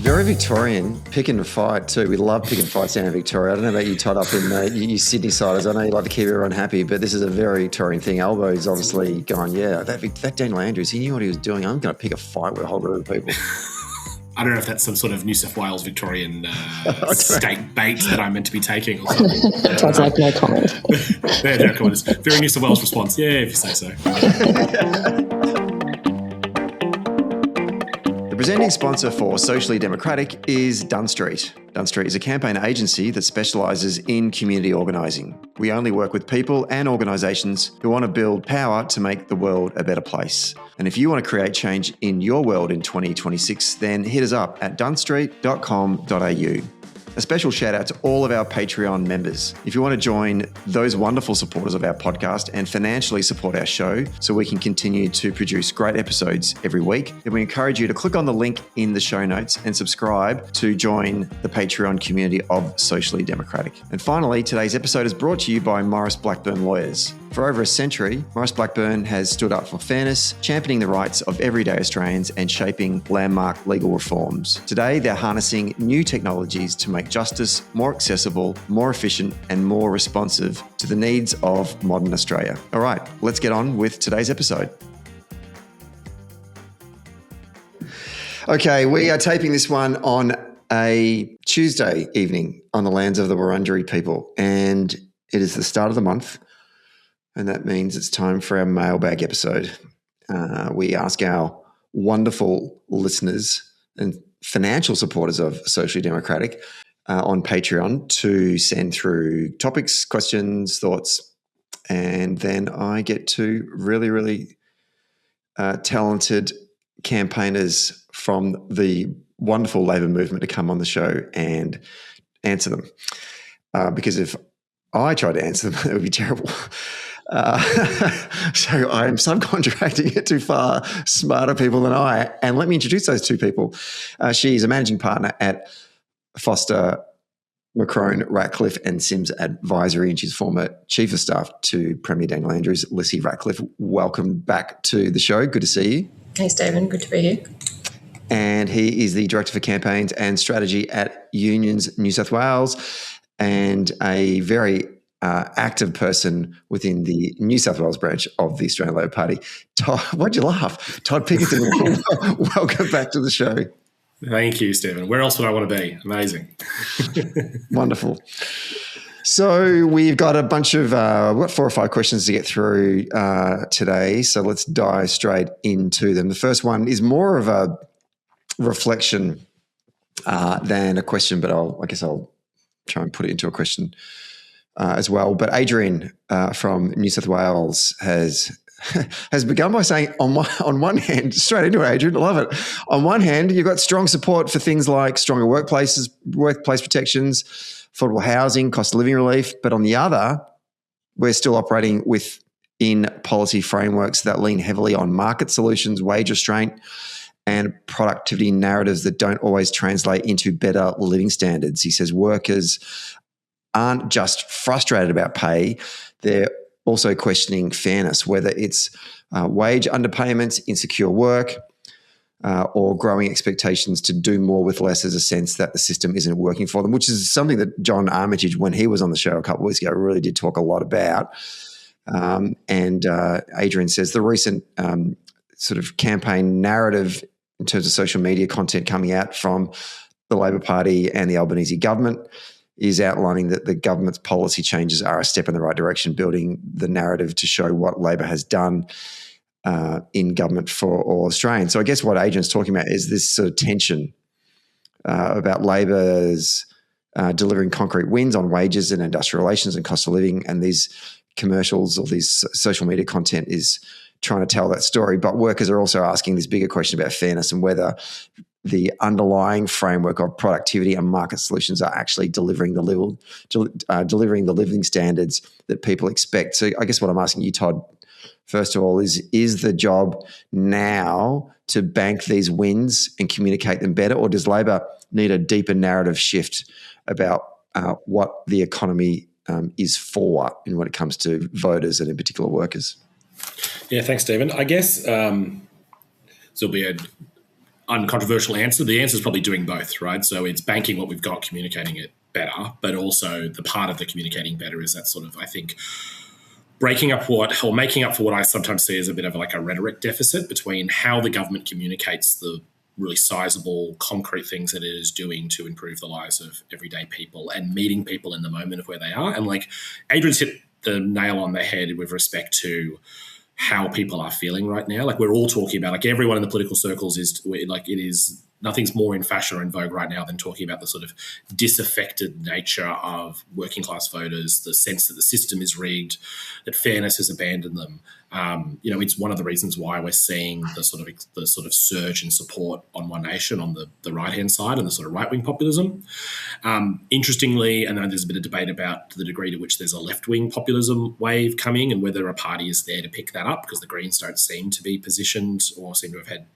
Very Victorian, pick and fight too. We love pick and fights down in Victoria. I don't know about you, Todd, up in you Sydney siders. I know you like to keep everyone happy, but this is a very Victorian thing. Albo's obviously going, that Daniel Andrews, he knew what he was doing. I'm going to pick a fight with a whole group of people. I don't know if that's some sort of New South Wales Victorian state bait that I'm meant to be taking or something. Todd's like, no comment. No comment. It's very New South Wales response. Yeah, if you say so. The presenting sponsor for Socially Democratic is Dun Street. Dun Street is a campaign agency that specialises in community organising. We only work with people and organisations who want to build power to make the world a better place. And if you want to create change in your world in 2026, then hit us up at dunstreet.com.au. A special shout out to all of our Patreon members. If you want to join those wonderful supporters of our podcast and financially support our show so we can continue to produce great episodes every week, then we encourage you to click on the link in the show notes and subscribe to join the Patreon community of Socially Democratic. And finally, today's episode is brought to you by Maurice Blackburn Lawyers. For over a century, Maurice Blackburn has stood up for fairness, championing the rights of everyday Australians and shaping landmark legal reforms. Today, they're harnessing new technologies to make justice more accessible, more efficient, and more responsive to the needs of modern Australia. All right, let's get on with today's episode. Okay, we are taping this one on a Tuesday evening on the lands of the Wurundjeri people, and it is the start of the month. And that means it's time for our mailbag episode. We ask our wonderful listeners and financial supporters of Socially Democratic on Patreon to send through topics, questions, thoughts, and then I get to really, really talented campaigners from the wonderful Labor movement to come on the show and answer them. Because if I tried to answer them, it would be terrible. So I'm subcontracting it to far smarter people than I. And let me introduce those two people. She's a managing partner at Foster, Macrone, Ratcliffe and Sims Advisory, and she's former chief of staff to Premier Daniel Andrews. Lissie Ratcliffe, welcome back to the show. Good to see you. Hey, Stephen. Good to be here. And he is the Director for Campaigns and Strategy at Unions New South Wales and a very active person within the New South Wales branch of the Australian Labor Party. Todd, why'd you laugh? Todd Pickerton, welcome back to the show. Thank you, Stephen. Where else would I want to be? Amazing. Wonderful. So we've got a bunch of, we've got 4 or 5 questions to get through today, so let's dive straight into them. The first one is more of a reflection than a question, but I guess I'll try and put it into a question as well. But Adrian from New South Wales has begun by saying, on one hand, straight into it, Adrian, I love it. On one hand, you've got strong support for things like stronger workplace protections, affordable housing, cost of living relief. But on the other, we're still operating within policy frameworks that lean heavily on market solutions, wage restraint, and productivity narratives that don't always translate into better living standards. He says workers aren't just frustrated about pay, they're also questioning fairness, whether it's wage underpayments, insecure work, or growing expectations to do more with less as a sense that the system isn't working for them, which is something that John Armitage, when he was on the show a couple of weeks ago, really did talk a lot about. And Adrian says the recent sort of campaign narrative in terms of social media content coming out from the Labor Party and the Albanese government is outlining that the government's policy changes are a step in the right direction, building the narrative to show what Labor has done in government for all Australians. So I guess what Adrian's talking about is this sort of tension about Labor's delivering concrete wins on wages and industrial relations and cost of living, and these commercials or these social media content is trying to tell that story. But workers are also asking this bigger question about fairness and whether the underlying framework of productivity and market solutions are actually delivering the living standards that people expect. So I guess what I'm asking you, Todd, first of all, is the job now to bank these wins and communicate them better, or does Labor need a deeper narrative shift about what the economy is for and when it comes to voters and in particular workers? Yeah, thanks, Stephen. I guess this will be uncontroversial answer. The answer is probably doing both, right? So it's banking what we've got, communicating it better, but also the part of the communicating better is that sort of, I think, making up for what I sometimes see as a bit of like a rhetoric deficit between how the government communicates the really sizable, concrete things that it is doing to improve the lives of everyday people and meeting people in the moment of where they are. And like Adrian's hit the nail on the head with respect to how people are feeling right now. Like we're all talking about, like everyone in the political circles is like, it is, nothing's more in fashion or in vogue right now than talking about the sort of disaffected nature of working class voters, the sense that the system is rigged, that fairness has abandoned them. It's one of the reasons why we're seeing the sort of surge in support on One Nation on the right-hand side and the sort of right-wing populism. Interestingly, and there's a bit of debate about the degree to which there's a left-wing populism wave coming and whether a party is there to pick that up, because the Greens don't seem to be positioned or seem to have had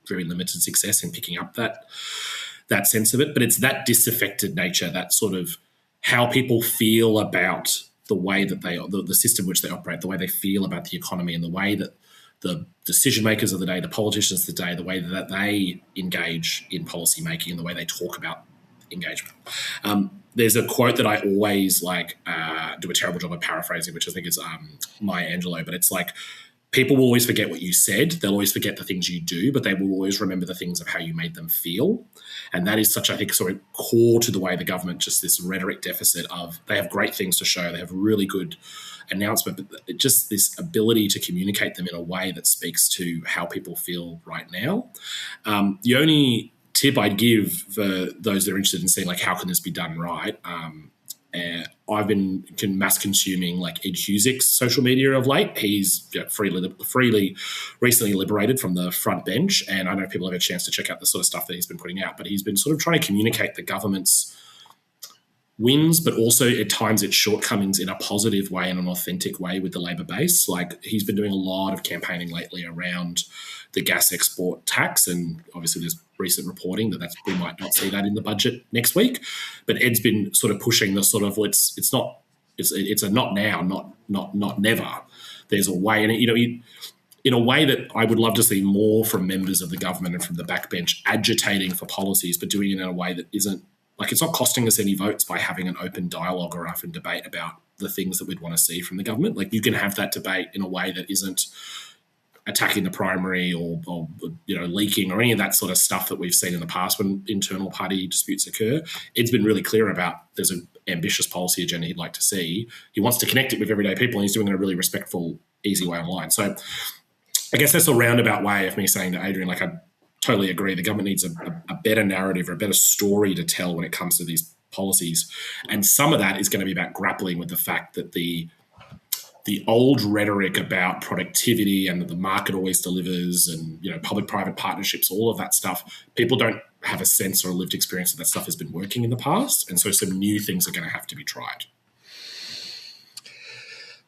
very limited success in picking up that sense of it. But it's that disaffected nature, that sort of how people feel about the way that the system which they operate, the way they feel about the economy, and the way that the decision makers of the day, the politicians of the day, the way that they engage in policy making and the way they talk about engagement. There's a quote that I always do a terrible job of paraphrasing, which I think is Maya Angelou, but it's like, people will always forget what you said. They'll always forget the things you do, but they will always remember the things of how you made them feel. And that is such, I think, sort of core to the way the government, just this rhetoric deficit of, they have great things to show. They have really good announcement, but just this ability to communicate them in a way that speaks to how people feel right now. The only tip I'd give for those that are interested in seeing like, how can this be done right? I've been mass consuming like Ed Husick's social media of late. He's freely recently liberated from the front bench, and I know people have a chance to check out the sort of stuff that he's been putting out, but he's been sort of trying to communicate the government's wins, but also at times its shortcomings in a positive way and an authentic way with the Labor base. Like he's been doing a lot of campaigning lately around the gas export tax, and obviously there's recent reporting that we might not see that in the budget next week. But Ed's been sort of pushing the sort of it's a not now, not never. There's a way, and in a way that I would love to see more from members of the government and from the backbench agitating for policies, but doing it in a way that isn't like, it's not costing us any votes by having an open dialogue or open debate about the things that we'd want to see from the government. Like you can have that debate in a way that isn't attacking the primary or leaking or any of that sort of stuff that we've seen in the past when internal party disputes occur. Ed's been really clear about there's an ambitious policy agenda he'd like to see. He wants to connect it with everyday people, and he's doing it in a really respectful, easy way online. So I guess that's a roundabout way of me saying to Adrian, like, I totally agree. The government needs a better narrative or a better story to tell when it comes to these policies. And some of that is going to be about grappling with the fact that the old rhetoric about productivity and that the market always delivers and, public-private partnerships, all of that stuff, people don't have a sense or a lived experience that stuff has been working in the past. And so some new things are going to have to be tried.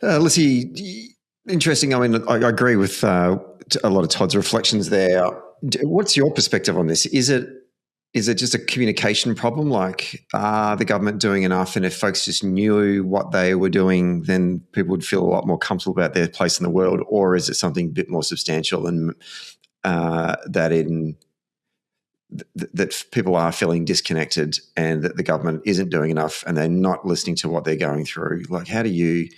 Lissie, interesting. I mean, I agree with a lot of Todd's reflections there. What's your perspective on this? Is it just a communication problem? Like, are the government doing enough? And if folks just knew what they were doing, then people would feel a lot more comfortable about their place in the world? Or is it something a bit more substantial and that people are feeling disconnected and that the government isn't doing enough and they're not listening to what they're going through? Like, how do you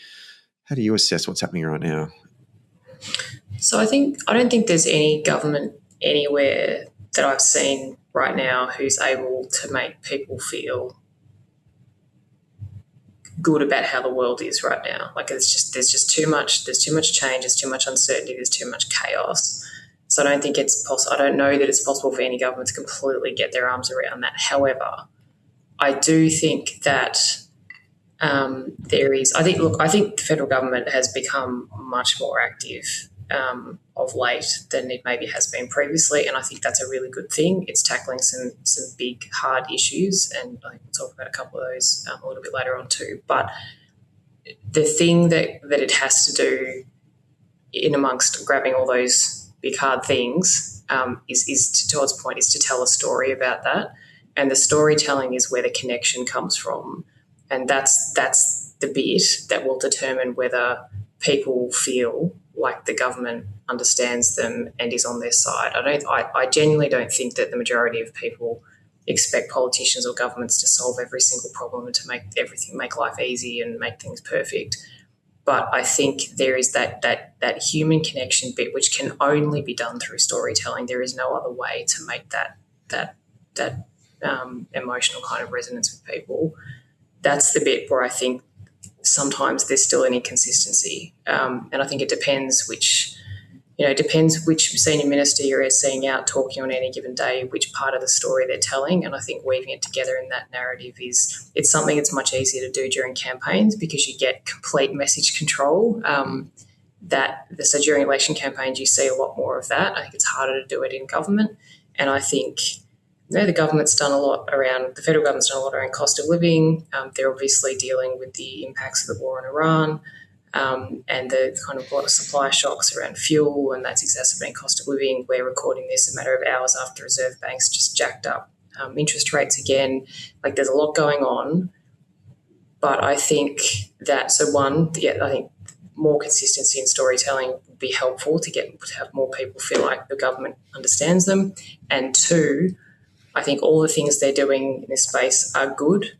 assess what's happening right now? So I don't think there's any government anywhere that I've seen right now who's able to make people feel good about how the world is right now. Like there's just too much change, there's too much uncertainty, there's too much chaos. So I don't think it's possible. I don't know that it's possible for any government to completely get their arms around that. However, I do think that there is. I think the federal government has become much more active of late than it maybe has been previously, and I think that's a really good thing. It's tackling some big, hard issues, and I think we'll talk about a couple of those a little bit later on too. But the thing that it has to do in amongst grabbing all those big, hard things is to Todd's point, is to tell a story about that, and the storytelling is where the connection comes from, and that's the bit that will determine whether people feel like the government understands them and is on their side. I genuinely don't think that the majority of people expect politicians or governments to solve every single problem and to make life easy and make things perfect. But I think there is that human connection bit, which can only be done through storytelling. There is no other way to make that emotional kind of resonance with people. That's the bit where I think sometimes there's still an inconsistency, and I think it depends which senior minister you're seeing out talking on any given day, which part of the story they're telling. And I think weaving it together in that narrative it's something that's much easier to do during campaigns because you get complete message control. So during election campaigns, you see a lot more of that. I think it's harder to do it in government. And I think the federal government's done a lot around cost of living. They're obviously dealing with the impacts of the war in Iran. And the kind of lot of supply shocks around fuel, and that's exacerbating cost of living. We're recording this a matter of hours after Reserve Bank's just jacked up interest rates again. Like, there's a lot going on, but I think I think more consistency in storytelling would be helpful to have more people feel like the government understands them. And two, I think all the things they're doing in this space are good.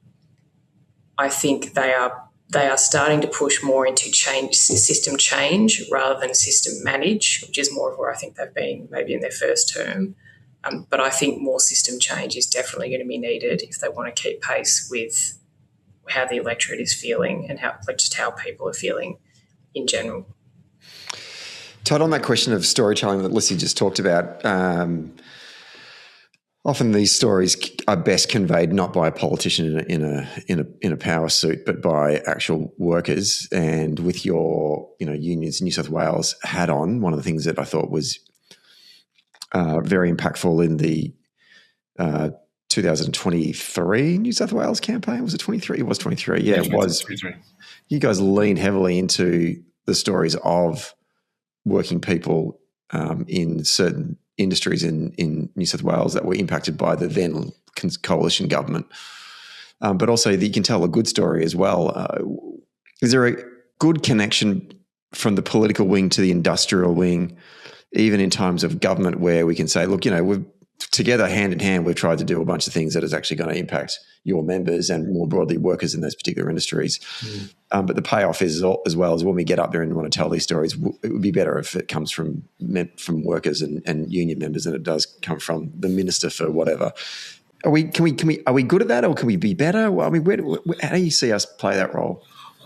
I think they are starting to push more into system change rather than system manage, which is more of where I think they've been maybe in their first term. But I think more system change is definitely going to be needed if they want to keep pace with how the electorate is feeling and how people are feeling in general. Todd, on that question of storytelling that Lissie just talked about, often these stories are best conveyed not by a politician in a power suit, but by actual workers. And with your unions New South Wales hat on, one of the things that I thought was very impactful in the 2023 New South Wales campaign, was it 23? It was 23. Yeah, it was. 23. You guys leaned heavily into the stories of working people in certain industries in New South Wales that were impacted by the then coalition government, but also that you can tell a good story as well. Is there a good connection from the political wing to the industrial wing, even in times of government, where we can say, look, we've together, hand in hand, we've tried to do a bunch of things that is actually going to impact your members and more broadly workers in those particular industries. But the payoff is as well as when we get up there and want to tell these stories, it would be better if it comes from workers and union members than it does come from the minister for whatever. Are we good at that, or can we be better? Well, I mean, how do you see us play that role?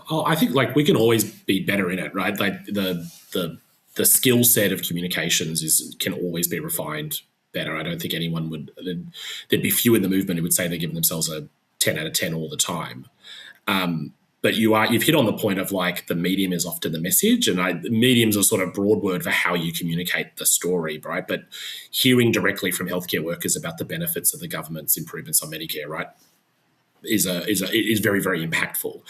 Oh, I think we can always be better in it, right? Like the skill set of communications can always be refined better. I don't think anyone there'd be few in the movement who would say they're giving themselves a 10 out of 10 all the time. But you've hit on the point of the medium is often the message, and medium's a sort of broad word for how you communicate the story, right? But hearing directly from healthcare workers about the benefits of the government's improvements on Medicare, right, is very, very impactful.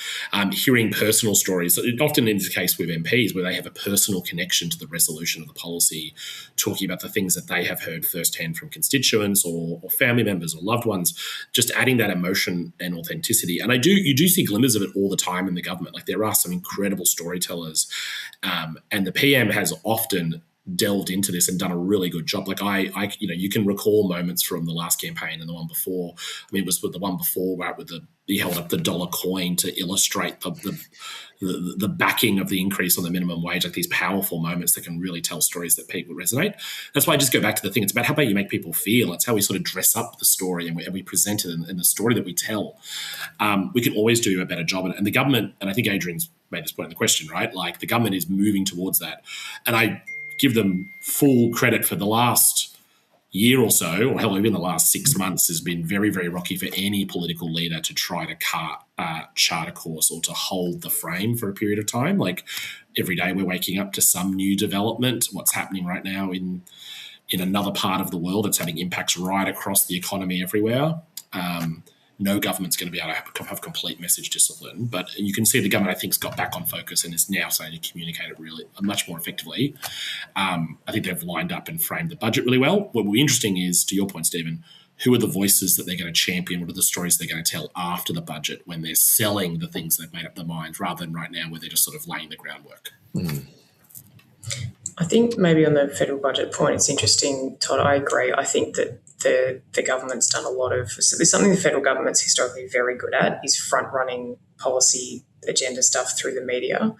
Hearing personal stories, often in the case with MPs, where they have a personal connection to the resolution of the policy, talking about the things that they have heard firsthand from constituents or family members or loved ones, just adding that emotion and authenticity. And you do see glimmers of it all the time in the government. Like, there are some incredible storytellers, and the PM has often delved into this and done a really good job. Like you can recall moments from the last campaign and the one before. I mean, it was with the one before where he held up the dollar coin to illustrate the backing of the increase on the minimum wage. Like, these powerful moments that can really tell stories that people resonate. That's why I just go back to the thing. It's about how you make people feel. It's how we sort of dress up the story and we present it in the story that we tell. We can always do a better job. And the government, and I think Adrian's made this point in the question, right? Like, the government is moving towards that. And I give them full credit for the last year or so, or hell, even the last 6 months, has been very, very rocky for any political leader to try to chart a course or to hold the frame for a period of time. Like, every day we're waking up to some new development. What's happening right now in another part of the world, it's having impacts right across the economy everywhere. No government's going to be able to have complete message discipline, but you can see the government, I think, has got back on focus and is now starting to communicate it really much more effectively. I think they've lined up and framed the budget really well. What will be interesting is, to your point, Stephen, who are the voices that they're going to champion? What are the stories they're going to tell after the budget when they're selling the things they've made up their minds, rather than right now where they're just sort of laying the groundwork? I think maybe on the federal budget point, it's interesting, Todd. I agree. I think that the government's done a lot of. So there's something the federal government's historically very good at is front running policy agenda stuff through the media.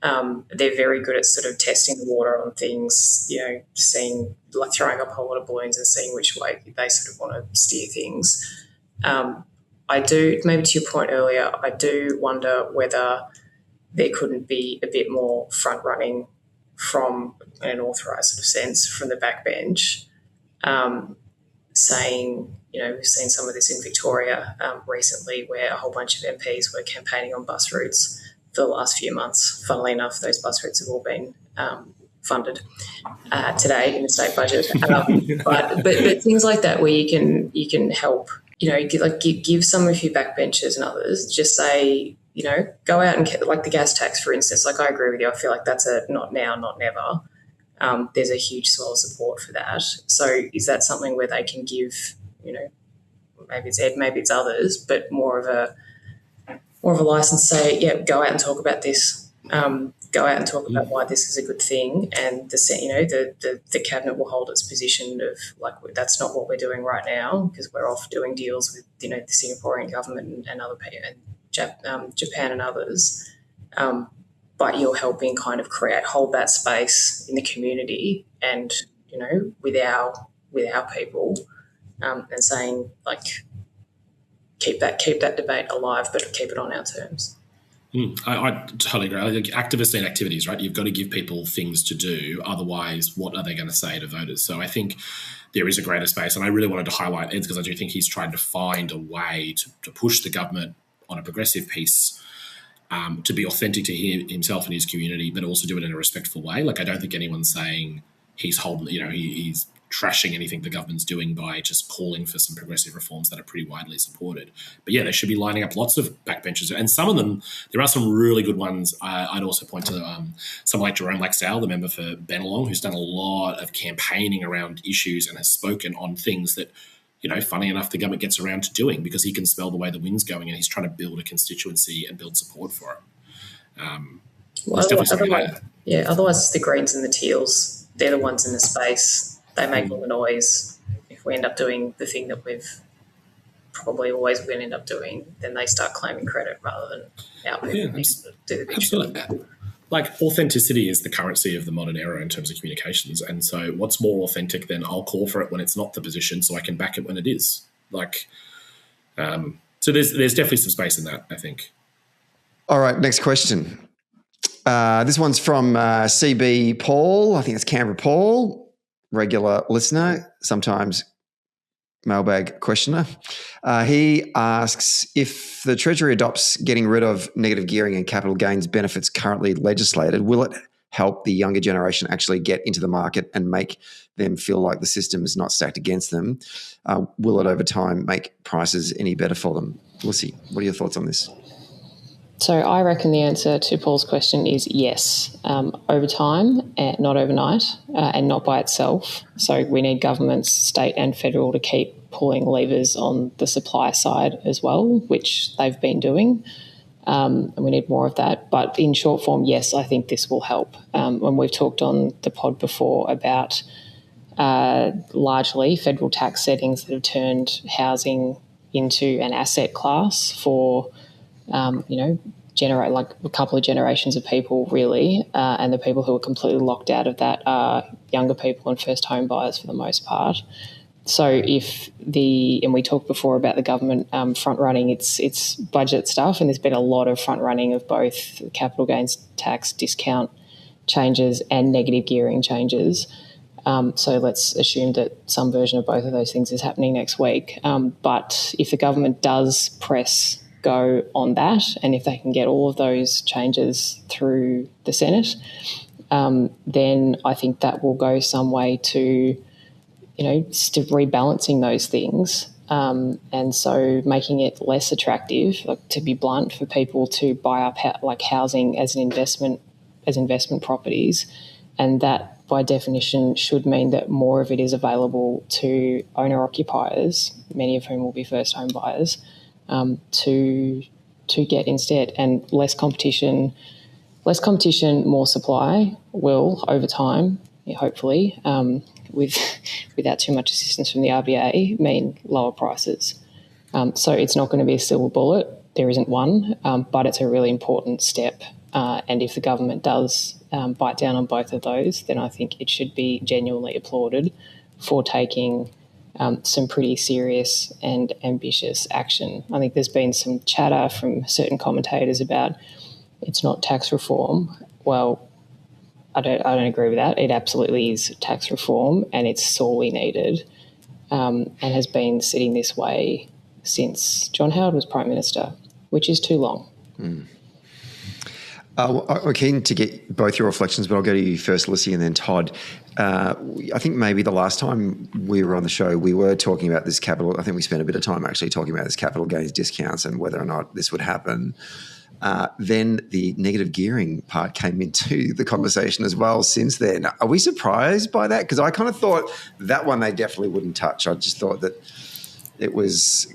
They're very good at sort of testing the water on things, seeing, like throwing up a whole lot of balloons and seeing which way they sort of want to steer things. I do, maybe to your point earlier, I do wonder whether there couldn't be a bit more front running from an authorised sort of sense from the backbench, saying, we've seen some of this in Victoria recently where a whole bunch of MPs were campaigning on bus routes for the last few months. Funnily enough, those bus routes have all been funded today in the state budget. But things like that where you can help, give some of your backbenchers and others, just say, go out and, like the gas tax, for instance, like I agree with you. I feel like that's a not now, not never. There's a huge swell of support for that. So is that something where they can give, maybe it's Ed, maybe it's others, but more of a license to say, yeah, go out and talk about this. Go out and talk about why this is a good thing, and the cabinet will hold its position of like that's not what we're doing right now because we're off doing deals with the Singaporean government and other people and Japan and others. But you're helping kind of hold that space in the community and with our people, and saying like keep that debate alive, but keep it on our terms. I totally agree. Like activists and activities, right? You've got to give people things to do. Otherwise, what are they going to say to voters? So I think there is a greater space. And I really wanted to highlight Ed's because I do think he's trying to find a way to push the government on a progressive piece, to be authentic to himself and his community, but also do it in a respectful way. Like I don't think anyone's saying he's he's trashing anything the government's doing by just calling for some progressive reforms that are pretty widely supported. But yeah, they should be lining up lots of backbenchers. And some of them, there are some really good ones. I'd also point to someone like Jerome Laxdale, the member for Bennelong, who's done a lot of campaigning around issues and has spoken on things that, funny enough, the government gets around to doing because he can smell the way the wind's going and he's trying to build a constituency and build support for it. Otherwise it's the Greens and the Teals. They're the ones in the space. They make all the noise. If we end up doing the thing that we've probably always going to end up doing, then they start claiming credit rather than our people do the big absolutely. Like authenticity is the currency of the modern era in terms of communications. And so what's more authentic than I'll call for it when it's not the position so I can back it when it is. So there's definitely some space in that, I think. All right, next question. This one's from CB Paul. I think it's Canberra Paul, regular listener, sometimes mailbag questioner. He asks, if the Treasury adopts getting rid of negative gearing and capital gains benefits currently legislated, will it help the younger generation actually get into the market and make them feel like the system is not stacked against them? Will it over time make prices any better for them? Lissie, what are your thoughts on this? So I reckon the answer to Paul's question is yes, over time, not overnight, and not by itself. So we need governments, state and federal, to keep pulling levers on the supply side as well, which they've been doing, and we need more of that. But in short form, yes, I think this will help. When we've talked on the pod before about largely federal tax settings that have turned housing into an asset class for generate like a couple of generations of people really, and the people who are completely locked out of that are younger people and first home buyers for the most part. So and we talked before about the government front running its budget stuff, and there's been a lot of front running of both capital gains tax discount changes and negative gearing changes. So let's assume that some version of both of those things is happening next week. But if the government does press go on that, and if they can get all of those changes through the Senate, then I think that will go some way to, rebalancing those things, and so making it less attractive, to be blunt, for people to buy up housing as investment properties, and that by definition should mean that more of it is available to owner occupiers, many of whom will be first home buyers, to get instead, and less competition less competition, more supply will, over time, hopefully, without too much assistance from the RBA, mean lower prices. So it's not going to be a silver bullet. There isn't one, but it's a really important step. And if the government does bite down on both of those, then I think it should be genuinely applauded for taking some pretty serious and ambitious action. I think there's been some chatter from certain commentators about it's not tax reform. Well, I don't agree with that. It absolutely is tax reform, and it's sorely needed, and has been sitting this way since John Howard was Prime Minister, which is too long. I'm keen to get both your reflections, but I'll go to you first, Lissie, and then Todd. I think maybe the last time we were on the show, we were talking about this capital. I think we spent a bit of time actually talking about this capital gains discounts and whether or not this would happen. Then the negative gearing part came into the conversation as well since then. Are we surprised by that? Because I kind of thought that one they definitely wouldn't touch. I just thought that it was...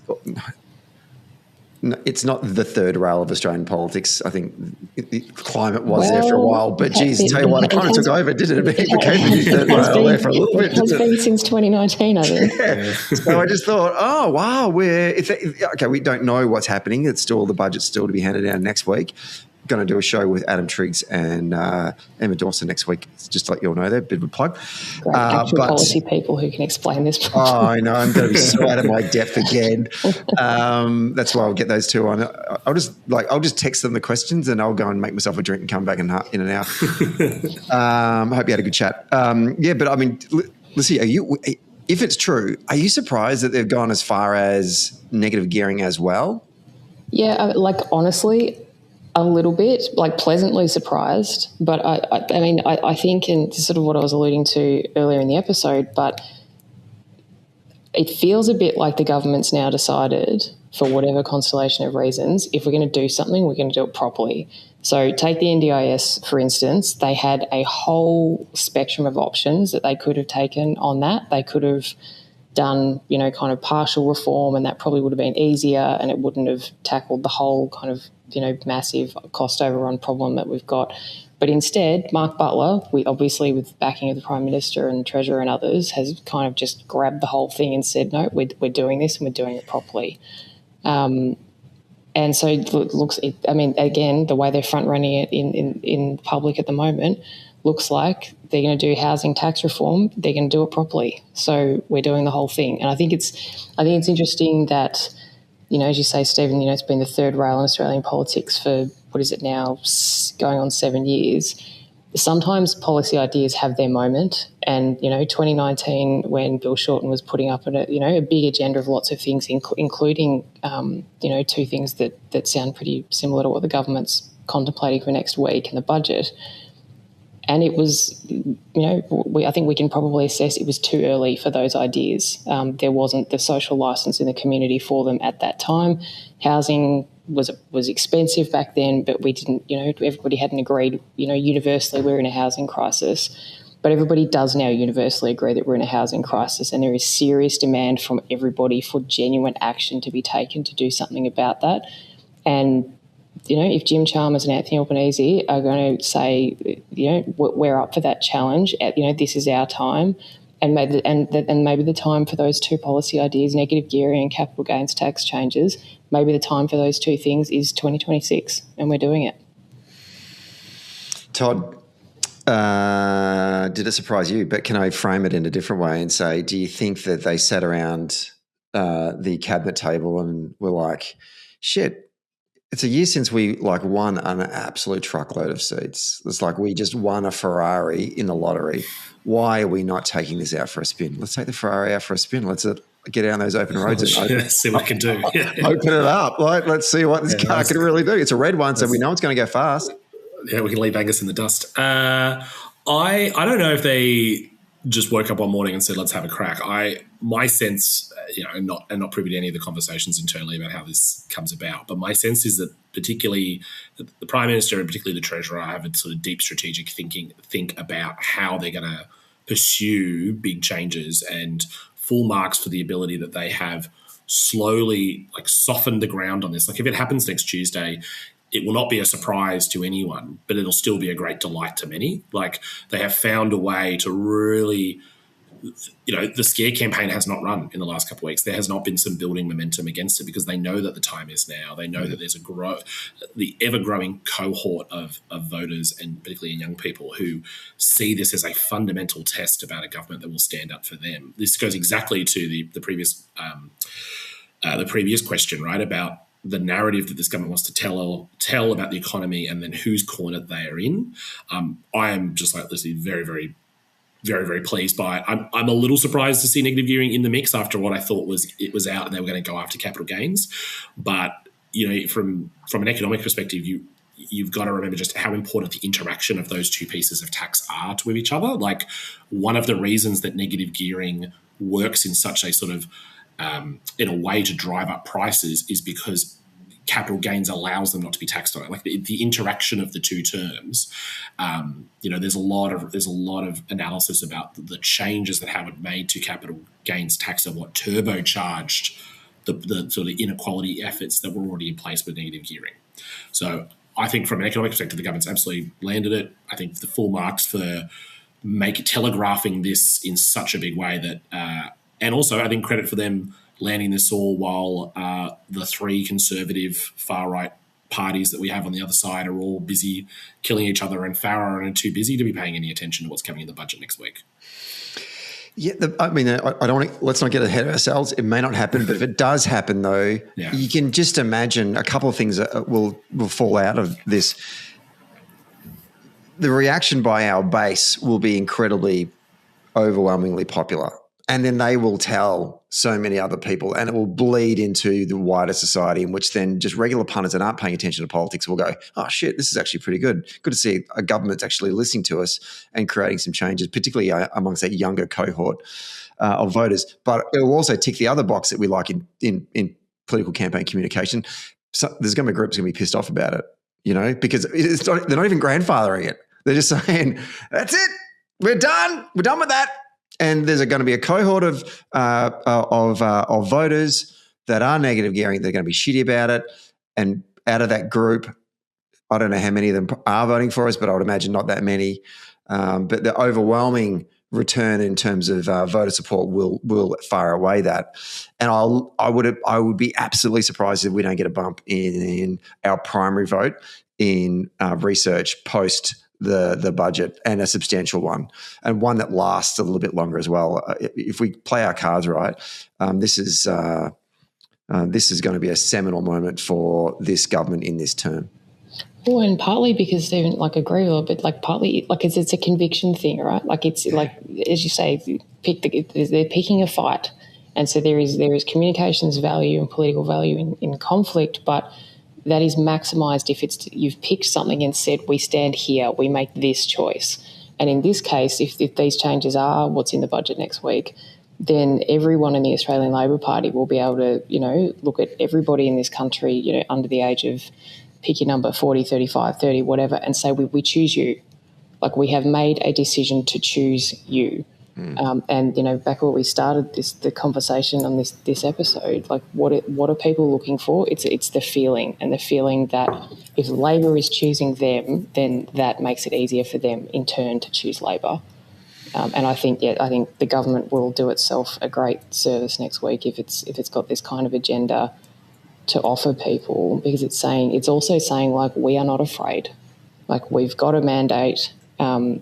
It's not the third rail of Australian politics. I think the climate was there for a while, but geez, tell you what, it kind of took over, didn't it? It became the third rail there for a little bit. It has been since 2019, I think. Yeah. So I just thought, oh, wow, we don't know what's happening. The budget's still to be handed down next week. Going to do a show with Adam Triggs and Emma Dawson next week. Just to let you all know there, bit of a plug. Great actual policy people who can explain this. Oh, I know. I'm going to be so out of my depth again. That's why I'll get those two on. I'll just text them the questions and I'll go and make myself a drink and come back in and out. I hope you had a good chat. But I mean, Lissie, if it's true, are you surprised that they've gone as far as negative gearing as well? Yeah, honestly, a little bit, pleasantly surprised. But I think, and this is sort of what I was alluding to earlier in the episode, but it feels a bit like the government's now decided, for whatever constellation of reasons, if we're going to do something, we're going to do it properly. So take the NDIS, for instance. They had a whole spectrum of options that they could have taken on that. They could have done, kind of partial reform, and that probably would have been easier, and it wouldn't have tackled the whole kind of, massive cost overrun problem that we've got. But instead, Mark Butler, obviously with backing of the Prime Minister and Treasurer and others, has kind of just grabbed the whole thing and said, no, we're doing this and we're doing it properly. And so it looks, again, the way they're front running it in public at the moment, looks like they're going to do housing tax reform. They're going to do it properly. So we're doing the whole thing. And I think it's interesting that, as you say, Stephen, it's been the third rail in Australian politics for, what is it now, going on 7 years. Sometimes policy ideas have their moment. And, 2019, when Bill Shorten was putting up a big agenda of lots of things, including, two things that sound pretty similar to what the government's contemplating for next week in the budget. And it was, I think we can probably assess it was too early for those ideas. There wasn't the social licence in the community for them at that time. Housing was expensive back then, but we didn't, everybody hadn't agreed, universally we're in a housing crisis. But everybody does now universally agree that we're in a housing crisis, and there is serious demand from everybody for genuine action to be taken to do something about that. And if Jim Chalmers and Anthony Albanese are going to say, we're up for that challenge, this is our time, and maybe the time for those two policy ideas, negative gearing and capital gains tax changes, maybe the time for those two things is 2026, and we're doing it. Todd, did it surprise you? But can I frame it in a different way and say, do you think that they sat around the cabinet table and were like, shit, it's a year since we won an absolute truckload of seats. It's like we just won a Ferrari in the lottery. Why are we not taking this out for a spin? Let's take the Ferrari out for a spin. Let's get out on those open roads and see what it can do. Open it up. Let's see what this car can really do. It's a red one, so we know it's going to go fast. Yeah, we can leave Angus in the dust. I don't know if they just woke up one morning and said, let's have a crack. My sense, and not privy to any of the conversations internally about how this comes about, but my sense is that particularly the Prime Minister and particularly the Treasurer have a sort of deep strategic think about how they're going to pursue big changes, and full marks for the ability that they have slowly softened the ground on this. If it happens next Tuesday, it will not be a surprise to anyone, but it'll still be a great delight to many. Like, they have found a way to really, the scare campaign has not run in the last couple of weeks. There has not been some building momentum against it because they know that the time is now. They know that there's the ever-growing cohort of voters, and particularly young people, who see this as a fundamental test about a government that will stand up for them. This goes exactly to the previous question, right, about the narrative that this government wants to tell about the economy and then whose corner they are in. I am just like Lissie, very, very, very, very pleased by it. I'm a little surprised to see negative gearing in the mix after what I thought was out and they were going to go after capital gains. But, from an economic perspective, you've got to remember just how important the interaction of those two pieces of tax are with each other. Like, one of the reasons that negative gearing works in such a sort of in a way to drive up prices is because capital gains allows them not to be taxed on it. Like, the interaction of the two terms, there's a lot of analysis about the changes that Howard made to capital gains tax and what turbocharged the sort of inequality efforts that were already in place with negative gearing. So I think from an economic perspective, the government's absolutely landed it. I think the full marks for telegraphing this in such a big way that, and also I think credit for them landing this all while the three conservative far-right parties that we have on the other side are all busy killing each other, and Farrer are too busy to be paying any attention to what's coming in the budget next week. Yeah, I don't want to, let's not get ahead of ourselves. It may not happen, but if it does happen, though, you can just imagine a couple of things that will fall out of this. The reaction by our base will be incredibly, overwhelmingly popular. And then they will tell so many other people, and it will bleed into the wider society, in which then just regular punters that aren't paying attention to politics will go, oh, shit, this is actually pretty good. Good to see a government actually listening to us and creating some changes, particularly amongst that younger cohort of voters. But it will also tick the other box that we like in political campaign communication. So there's going to be groups going to be pissed off about it, because they're not even grandfathering it. They're just saying, that's it. We're done. We're done with that. And there's going to be a cohort of voters that are negative gearing. They're going to be shitty about it. And out of that group, I don't know how many of them are voting for us, but I would imagine not that many. But the overwhelming return in terms of voter support will far outweigh that. And I would be absolutely surprised if we don't get a bump in our primary vote in research post the budget, and a substantial one, and one that lasts a little bit longer as well. If we play our cards right, this is going to be a seminal moment for this government in this term. Well, and partly because they agree a little bit, partly it's a conviction thing, right? It's as you say, they're picking a fight, and so there is communications value and political value in conflict, but that is maximised if you've picked something and said, we stand here, we make this choice. And in this case, if these changes are what's in the budget next week, then everyone in the Australian Labor Party will be able to, look at everybody in this country, under the age of, pick your number, 40, 35, 30, whatever, and say, we choose you. We have made a decision to choose you. And, back when we started the conversation on this episode, what are people looking for? It's the feeling, and the feeling that if Labor is choosing them, then that makes it easier for them in turn to choose Labor. And I think the government will do itself a great service next week if it's got this kind of agenda to offer people, because it's also saying we are not afraid. We've got a mandate.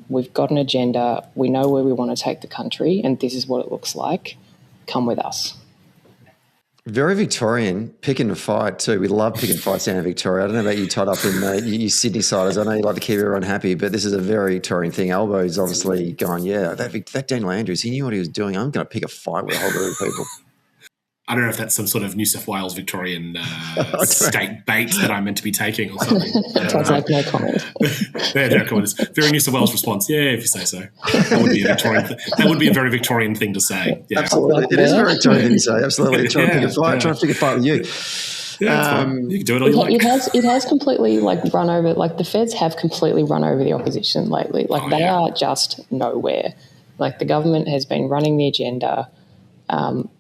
We've got an agenda. We know where we want to take the country, and this is what it looks like. Come with us. Very Victorian, picking a fight too. We love picking fights down in Victoria. I don't know about you, Todd, up in you Sydney siders. I know you like to keep everyone happy, but this is a very Victorian thing. Albo's obviously going, that Daniel Andrews, he knew what he was doing. I'm going to pick a fight with a whole group of people. I don't know if that's some sort of New South Wales Victorian state bait that I'm meant to be taking or something. Sounds like no comment. No comment. It's very New South Wales response. Yeah, if you say so. That would be a Victorian. That would be a very Victorian thing to say. Yeah. Absolutely, it is a very Victorian thing to say. Absolutely, trying to pick a fight with you. Yeah, you can do it all you like. It has completely run over. The feds have completely run over the opposition lately. They are just nowhere. The government has been running the agenda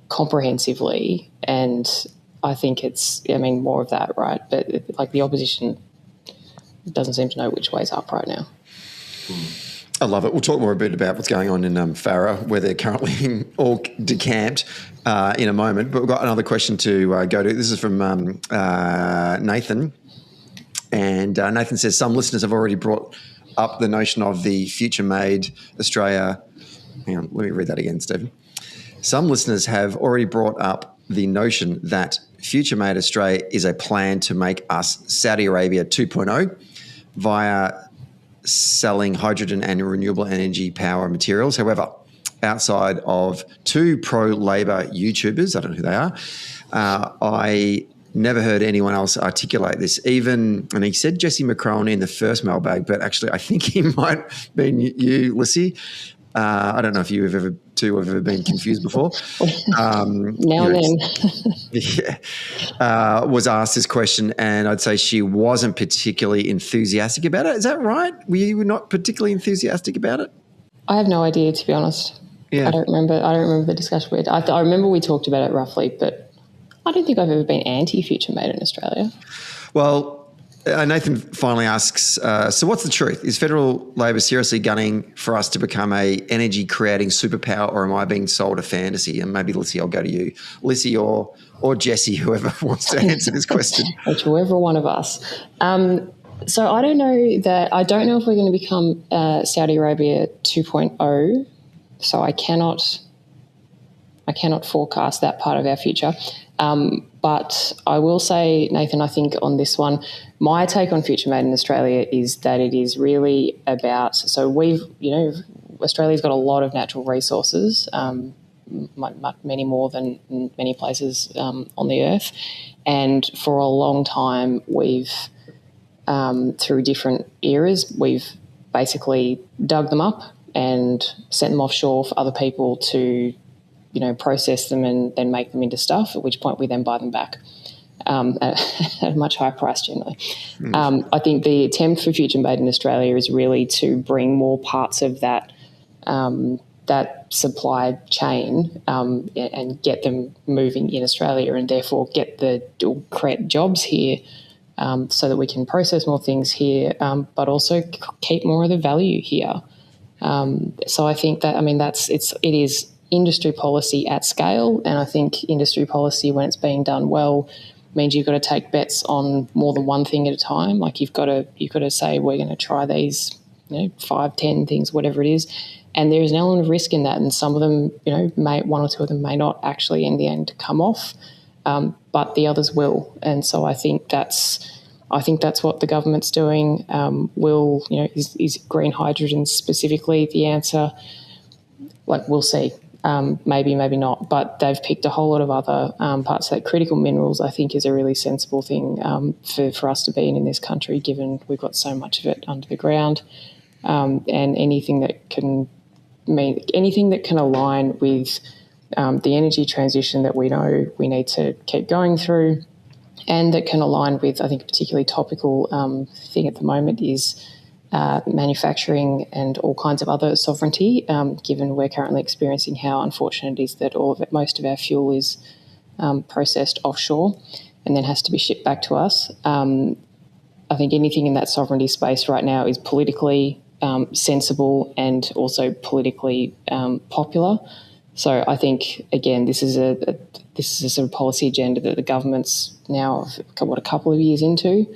comprehensively, and I think it's more of that, right? But the opposition doesn't seem to know which way's up right now. I love it. We'll talk more a bit about what's going on in Farah, where they're currently all decamped in a moment. But we've got another question to go to. This is from Nathan. And Nathan says, some listeners have already brought up the notion of the Future Made Australia. Hang on, let me read that again, Stephen. Some listeners have already brought up the notion that Future Made Australia is a plan to make us Saudi Arabia 2.0 via selling hydrogen and renewable energy power materials. However, outside of two pro-Labor YouTubers, I don't know who they are, I never heard anyone else articulate this. Even, and he said Jesse McCrone in the first mailbag, but actually I think he might have been you, Lissie. I don't know if you have ever been confused before. Now and then. Was asked this question, and I'd say she wasn't particularly enthusiastic about it. Is that right? Were you not particularly enthusiastic about it? I have no idea, to be honest. Yeah. I don't remember the discussion we had. I remember we talked about it roughly, but I don't think I've ever been anti-Future Made in Australia. Well, Nathan finally asks, so what's the truth? Is federal Labor seriously gunning for us to become a energy-creating superpower, or am I being sold a fantasy? And maybe, Lissie, I'll go to you. Lissie or Jesse, whoever wants to answer this question. Whichever one of us. So I don't know if we're going to become Saudi Arabia 2.0, so I cannot forecast that part of our future. But I will say, Nathan, I think on this one, my take on Future Made in Australia is that it is really about, so Australia's got a lot of natural resources, many more than many places on the earth. And for a long time, we've, through different eras, we've basically dug them up and sent them offshore for other people to process them and then make them into stuff, at which point we then buy them back at a much higher price generally. I think the attempt for Future Made in Australia is really to bring more parts of that supply chain and get them moving in Australia, and therefore create jobs here so that we can process more things here, but also keep more of the value here. So I think that, it is industry policy at scale, and I think industry policy, when it's being done well, means you've got to take bets on more than one thing at a time. Like you've got to say, we're going to try these 5, 10 things, whatever it is, and there is an element of risk in that, and some of them, one or two of them may not actually in the end come off, but the others will. And so I think that's what the government's doing. Is green hydrogen specifically the answer? We'll see. Maybe, maybe not. But they've picked a whole lot of other parts. That critical minerals, I think, is a really sensible thing for us to be in this country, given we've got so much of it under the ground. And anything that can align with the energy transition that we know we need to keep going through, and that can align with, I think, a particularly topical thing at the moment is manufacturing and all kinds of other sovereignty, given we're currently experiencing how unfortunate it is that most of our fuel is processed offshore and then has to be shipped back to us. I think anything in that sovereignty space right now is politically sensible and also politically popular. So I think, again, this is a sort of policy agenda that the government's now a couple of years into.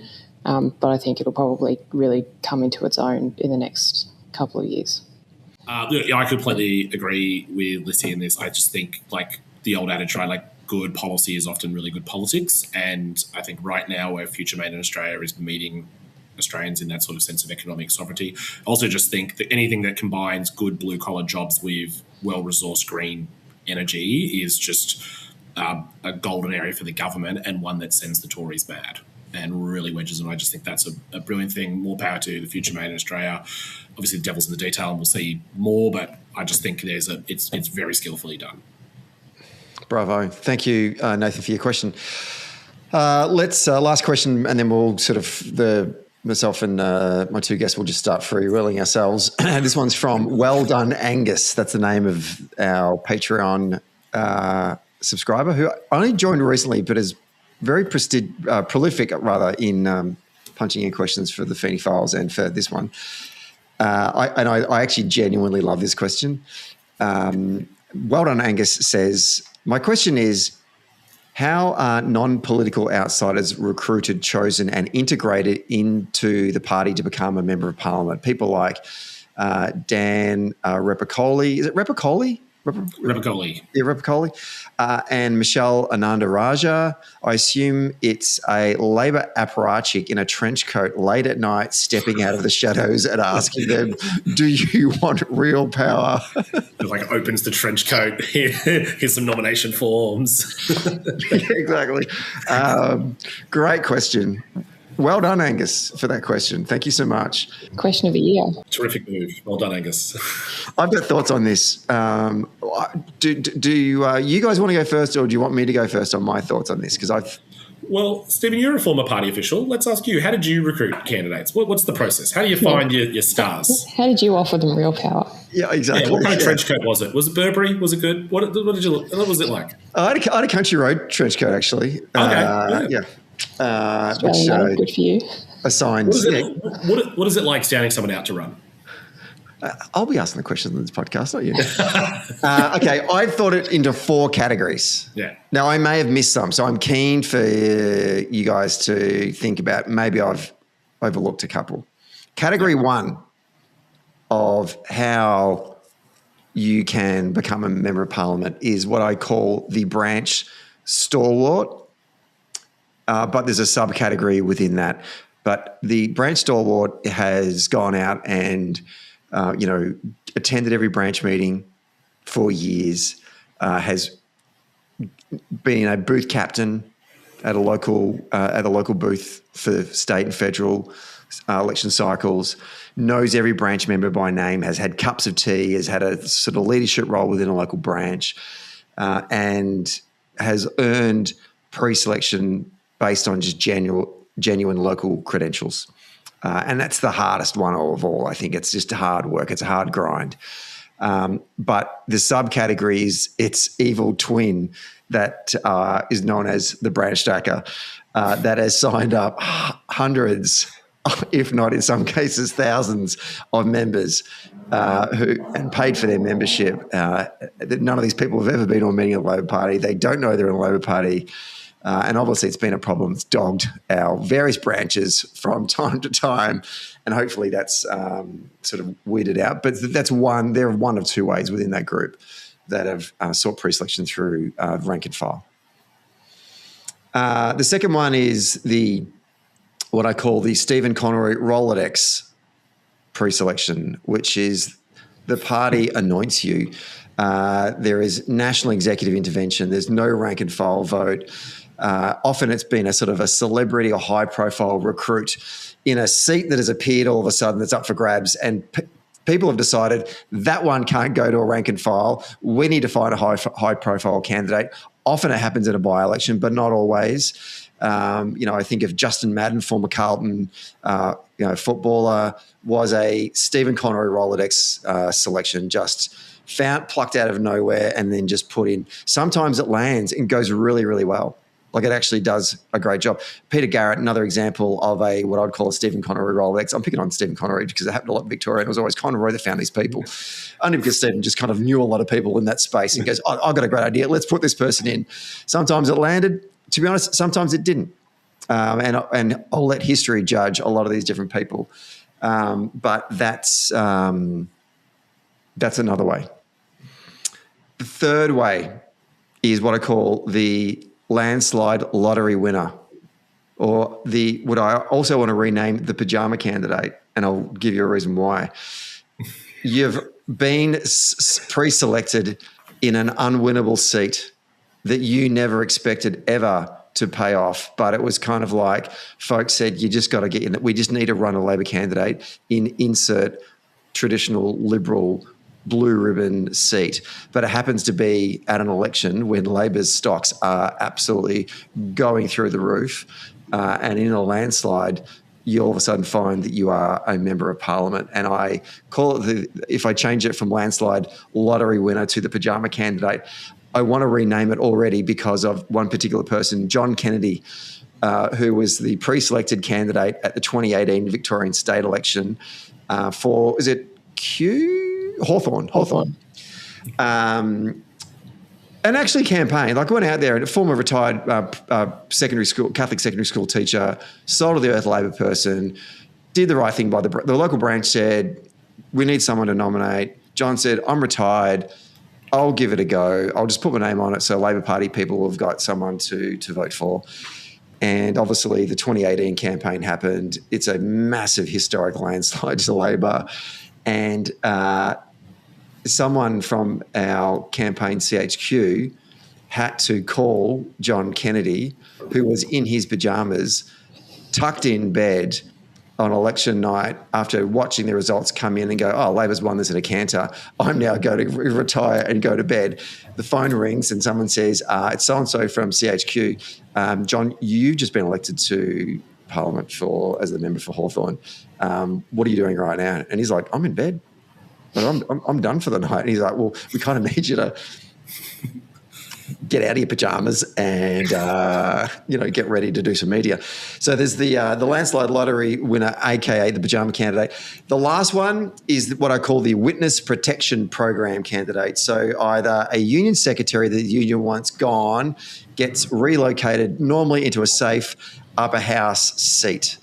But I think it'll probably really come into its own in the next couple of years. I completely agree with Lissie in this. I just think, the old adage, right, good policy is often really good politics. And I think right now where Future Made in Australia is meeting Australians in that sort of sense of economic sovereignty. I also just think that anything that combines good blue-collar jobs with well-resourced green energy is just a golden area for the government, and one that sends the Tories mad and really wedges them. I just think that's a brilliant thing. More power to the Future Made in Australia. Obviously, the devil's in the detail, and we'll see more, but I just think it's very skillfully done. Bravo. Thank you, Nathan, for your question. Let's last question, and then we'll myself and my two guests will just start freewheeling ourselves. This one's from Well Done Angus. That's the name of our Patreon subscriber, who only joined recently but is very prolific in punching in questions for the Feeney Files and for this one. I actually genuinely love this question. Well done, Angus says, my question is, how are non-political outsiders recruited, chosen and integrated into the party to become a member of parliament? People like Dan Repicoli. Is it Repicoli? Repicoli. Yeah, Repicoli. And Michelle Ananda-Raja. I assume it's a Labor apparatchik in a trench coat late at night stepping out of the shadows and asking them, do you want real power? It like opens the trench coat. Here's some nomination forms. Exactly. Great question. Well done, Angus, for that question. Thank you so much. Question of the year. Terrific move. Well done, Angus. I've got thoughts on this. Do you guys want to go first, or do you want me to go first on my thoughts on this? Well, Stephen, you're a former party official. Let's ask you, how did you recruit candidates? What's the process? How do you find your stars? How did you offer them real power? Yeah, exactly. Yeah, what kind of trench coat was it? Was it Burberry? Was it good? What was it like? I had a Country Road trench coat, actually. Okay. Yeah. Which, good for you. Assigned. What is it like standing someone out to run? I'll be asking the questions on this podcast, not you. Okay, I thought it into 4 categories. Yeah. Now, I may have missed some, so I'm keen for you guys to think about. Maybe I've overlooked a couple. Category 1 of how you can become a member of parliament is what I call the branch stalwart. But there's a subcategory within that. But the branch stalwart has gone out and, attended every branch meeting for years, has been a booth captain at a local booth for state and federal election cycles, knows every branch member by name, has had cups of tea, has had a sort of leadership role within a local branch, and has earned pre-selection based on just genuine local credentials. And that's the hardest one of all. I think it's just hard work. It's a hard grind. But the subcategory is its evil twin that is known as the branch stacker that has signed up hundreds, if not in some cases thousands of members and paid for their membership. None of these people have ever been on a meeting of the Labor Party. They don't know they're in the Labor Party. And obviously it's been a problem that's dogged our various branches from time to time, and hopefully that's sort of weeded out. But that's one. There are one of 2 ways within that group that have sought pre-selection through rank and file. The second one is what I call the Stephen Connery Rolodex pre-selection, which is the party anoints you. There is national executive intervention. There's no rank and file vote. Often it's been a sort of a celebrity or high-profile recruit in a seat that has appeared all of a sudden that's up for grabs, and people have decided that one can't go to a rank and file. We need to find a high-profile candidate. Often it happens in a by-election, but not always. I think of Justin Madden, former Carlton footballer, was a Stephen Connery Rolodex selection, just plucked out of nowhere and then just put in. Sometimes it lands and goes really, really well. Like it actually does a great job. Peter Garrett, another example of what I'd call a Stephen Connery Rolodex. I'm picking on Stephen Connery because it happened a lot in Victoria, and it was always Connery that found these people. Only because Stephen just kind of knew a lot of people in that space and goes, I've got a great idea. Let's put this person in. Sometimes it landed. To be honest, sometimes it didn't. And I'll let history judge a lot of these different people. But that's another way. The third way is what I call the landslide lottery winner, or what I also want to rename the pajama candidate, and I'll give you a reason why. You've been pre-selected in an unwinnable seat that you never expected ever to pay off, but it was kind of like folks said, you just got to get in it. We just need to run a Labor candidate in insert traditional Liberal blue ribbon seat. But it happens to be at an election when Labor's stocks are absolutely going through the roof, and in a landslide, you all of a sudden find that you are a member of parliament. And I call it, if I change it from landslide lottery winner to the pajama candidate, I want to rename it already because of one particular person, John Kennedy, who was the pre-selected candidate at the 2018 Victorian state election for, is it Hawthorn. And actually campaigned, like went out there, and a former retired Catholic secondary school teacher, soul of the earth Labor person, did the right thing by the local branch said, we need someone to nominate. John said, I'm retired. I'll give it a go. I'll just put my name on it so Labor Party people have got someone to vote for. And obviously the 2018 campaign happened. It's a massive historic landslide to Labor. And someone from our campaign CHQ had to call John Kennedy, who was in his pajamas, tucked in bed on election night after watching the results come in and go, oh, Labor's won this at a canter. I'm now going to retire and go to bed. The phone rings and someone says, it's so-and-so from CHQ. John, you've just been elected to Parliament as the member for Hawthorn. What are you doing right now? And he's like, I'm in bed. But I'm done for the night. And he's like, well, we kind of need you to get out of your pajamas and, get ready to do some media. So there's the landslide lottery winner, AKA the pajama candidate. The last one is what I call the witness protection program candidate. So either a union secretary that the union wants gone gets relocated normally into a safe upper house seat.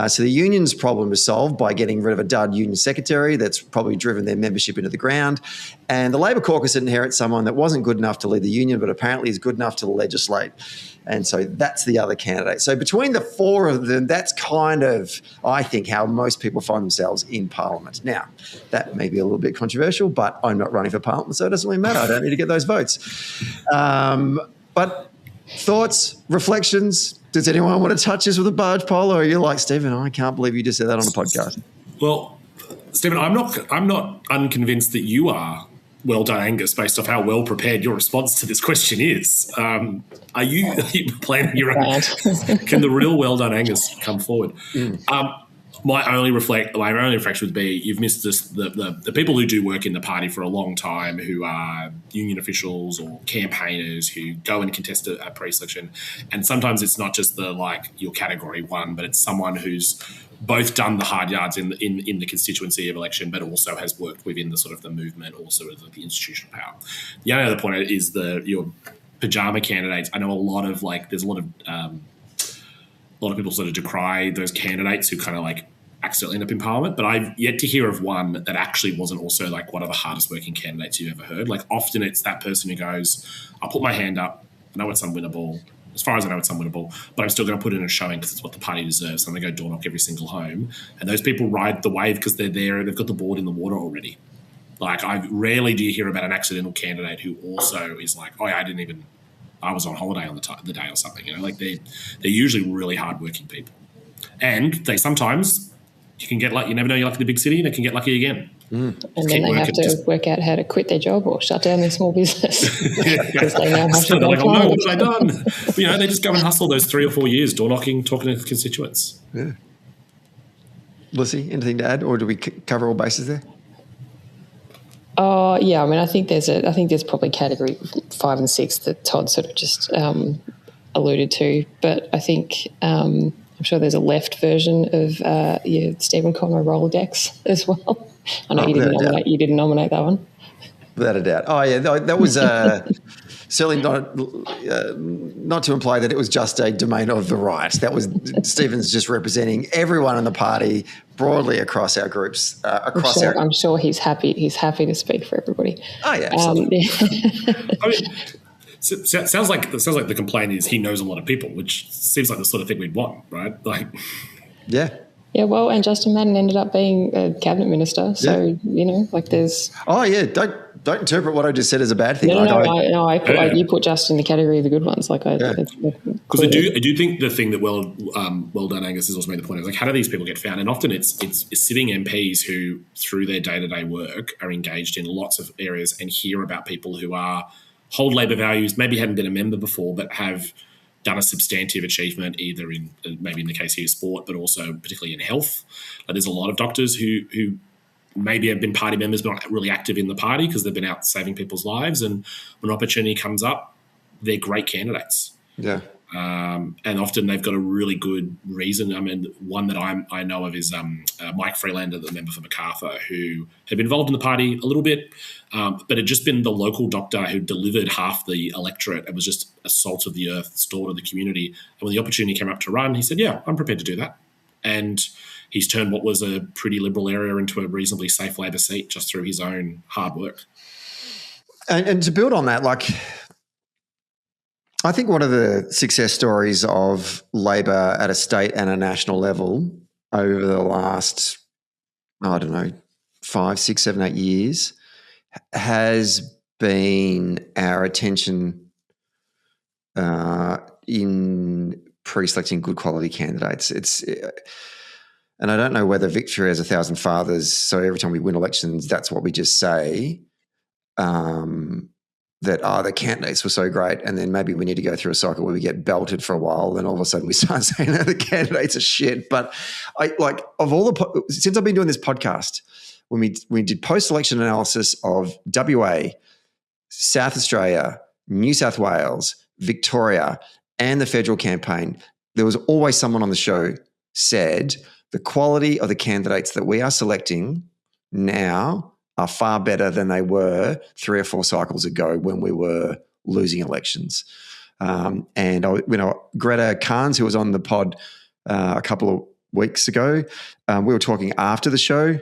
So the union's problem is solved by getting rid of a dud union secretary that's probably driven their membership into the ground. And the Labor caucus inherits someone that wasn't good enough to lead the union, but apparently is good enough to legislate. And so that's the other candidate. So between the four of them, that's kind of, I think, how most people find themselves in Parliament. Now, that may be a little bit controversial, but I'm not running for Parliament, so it doesn't really matter. I don't need to get those votes. But thoughts, reflections? Does anyone want to touch this with a barge pole, or are you like, Stephen, I can't believe you just said that on a podcast? Well, Stephen, I'm not unconvinced that you are well done, Angus, based off how well prepared your response to this question is. Are you planning your own? Can the real well done, Angus come forward? My only reflection would be you've missed this, the people who do work in the party for a long time, who are union officials or campaigners who go and contest a pre-selection. And sometimes it's not just your category one, but it's someone who's both done the hard yards in the constituency of election, but also has worked within the sort of the movement or sort of the institutional power. The only other point is your pajama candidates. I know there's a lot of people sort of decry those candidates who kind of accidentally end up in Parliament, but I've yet to hear of one that actually wasn't also one of the hardest working candidates you've ever heard. Often it's that person who goes, I'll put my hand up, I know it's unwinnable. As far as I know, it's unwinnable, but I'm still going to put in a showing because it's what the party deserves. So I'm going to go door knock every single home. And those people ride the wave because they're there and they've got the board in the water already. I rarely do you hear about an accidental candidate who also is oh yeah, I was on holiday on the day or something. They're usually really hardworking people, and they sometimes you can get you never know you're lucky in the big city, and they can get lucky again. And then they have to work out how to quit their job or shut down their small business because they now have to go oh no, what have I done? But, they just go and hustle those 3 or 4 years door knocking, talking to constituents. Yeah. Lissie, anything to add, or do we cover all bases there? Yeah, I think there's probably category 5 and 6 that Todd sort of just alluded to, but I think I'm sure there's a left version of Stephen Connor Rolodex as well. I know you didn't nominate that one. Without a doubt. Oh yeah, that was certainly not to imply that it was just a domain of the right. That was Stephen's just representing everyone in the party broadly across our groups. I'm sure he's happy. He's happy to speak for everybody. Oh yeah, absolutely. Sounds like the complaint is he knows a lot of people, which seems like the sort of thing we'd want, right? Yeah. Yeah, well, and Justin Madden ended up being a cabinet minister, so there's. Oh yeah, don't interpret what I just said as a bad thing. You put Justin in the category of the good ones, because I do think the thing that well done, Angus, has also made the point of how do these people get found? And often it's sitting MPs who, through their day-to-day work, are engaged in lots of areas and hear about people who hold Labor values, maybe hadn't been a member before, but have done a substantive achievement either in maybe in the case here sport, but also particularly in health. There's a lot of doctors who maybe have been party members but not really active in the party because they've been out saving people's lives, and when an opportunity comes up, they're great candidates. Yeah. And often they've got a really good reason. I mean, one that I know of is Mike Freelander, the member for Macarthur, who had been involved in the party a little bit, but had just been the local doctor who delivered half the electorate and was just a salt of the earth store to the community. And when the opportunity came up to run, he said, yeah, I'm prepared to do that. And he's turned what was a pretty liberal area into a reasonably safe Labor seat just through his own hard work. And to build on that, like, I think one of the success stories of Labor at a state and a national level over the last, 5, 6, 7, 8 years has been our attention in pre-selecting good quality candidates. And I don't know whether victory has 1,000 fathers, so every time we win elections, that's what we just say. That the candidates were so great, and then maybe we need to go through a cycle where we get belted for a while, then all of a sudden we start saying the candidates are shit. But since I've been doing this podcast, when we did post-election analysis of WA, South Australia, New South Wales, Victoria, and the federal campaign, there was always someone on the show said the quality of the candidates that we are selecting now are far better than they were 3 or 4 cycles ago when we were losing elections. Greta Carnes, who was on the pod a couple of weeks ago, we were talking after the show,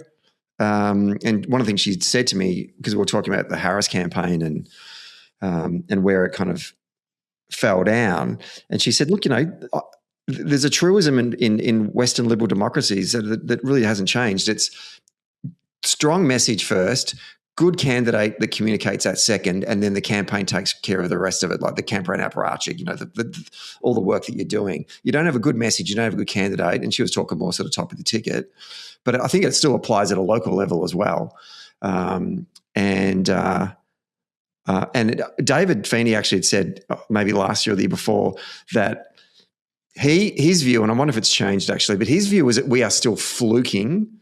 and one of the things she said to me, because we were talking about the Harris campaign and where it kind of fell down, and she said, look, there's a truism in Western liberal democracies that really hasn't changed. It's strong message first, good candidate that communicates that second, and then the campaign takes care of the rest of it, like the campaign apparatchik, all the work that you're doing. You don't have a good message, you don't have a good candidate, and she was talking more sort of top of the ticket. But I think it still applies at a local level as well. And David Feeney actually had said maybe last year or the year before that his view, and I wonder if it's changed actually, but his view was that we are still fluking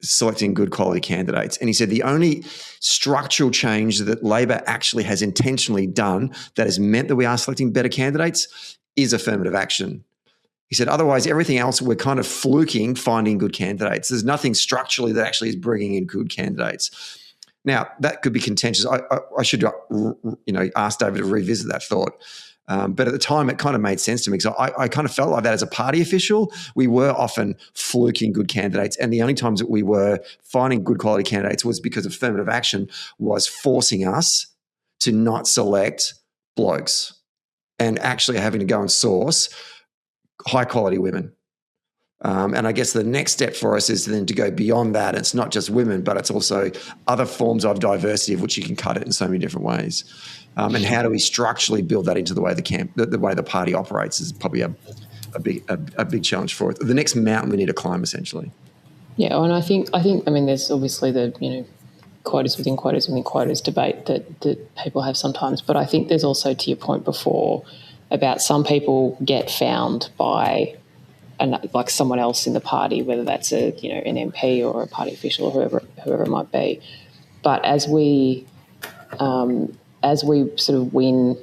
selecting good quality candidates. And he said the only structural change that Labor actually has intentionally done that has meant that we are selecting better candidates is affirmative action. He said, otherwise, everything else, we're kind of fluking finding good candidates. There's nothing structurally that actually is bringing in good candidates. Now, that could be contentious. I should, ask David to revisit that thought. But at the time, it kind of made sense to me because I kind of felt like that as a party official. We were often fluking good candidates, and the only times that we were finding good quality candidates was because affirmative action was forcing us to not select blokes and actually having to go and source high quality women. And I guess the next step for us is then to go beyond that. It's not just women, but it's also other forms of diversity of which you can cut it in so many different ways. And how do we structurally build that into the way the way the party operates is probably a big challenge for it. The next mountain we need to climb, essentially. Yeah, and I think there's obviously the quotas within quotas debate that people have sometimes, but I think there's also, to your point before, about some people get found by like someone else in the party, whether that's an MP or a party official or whoever it might be. But as we sort of win,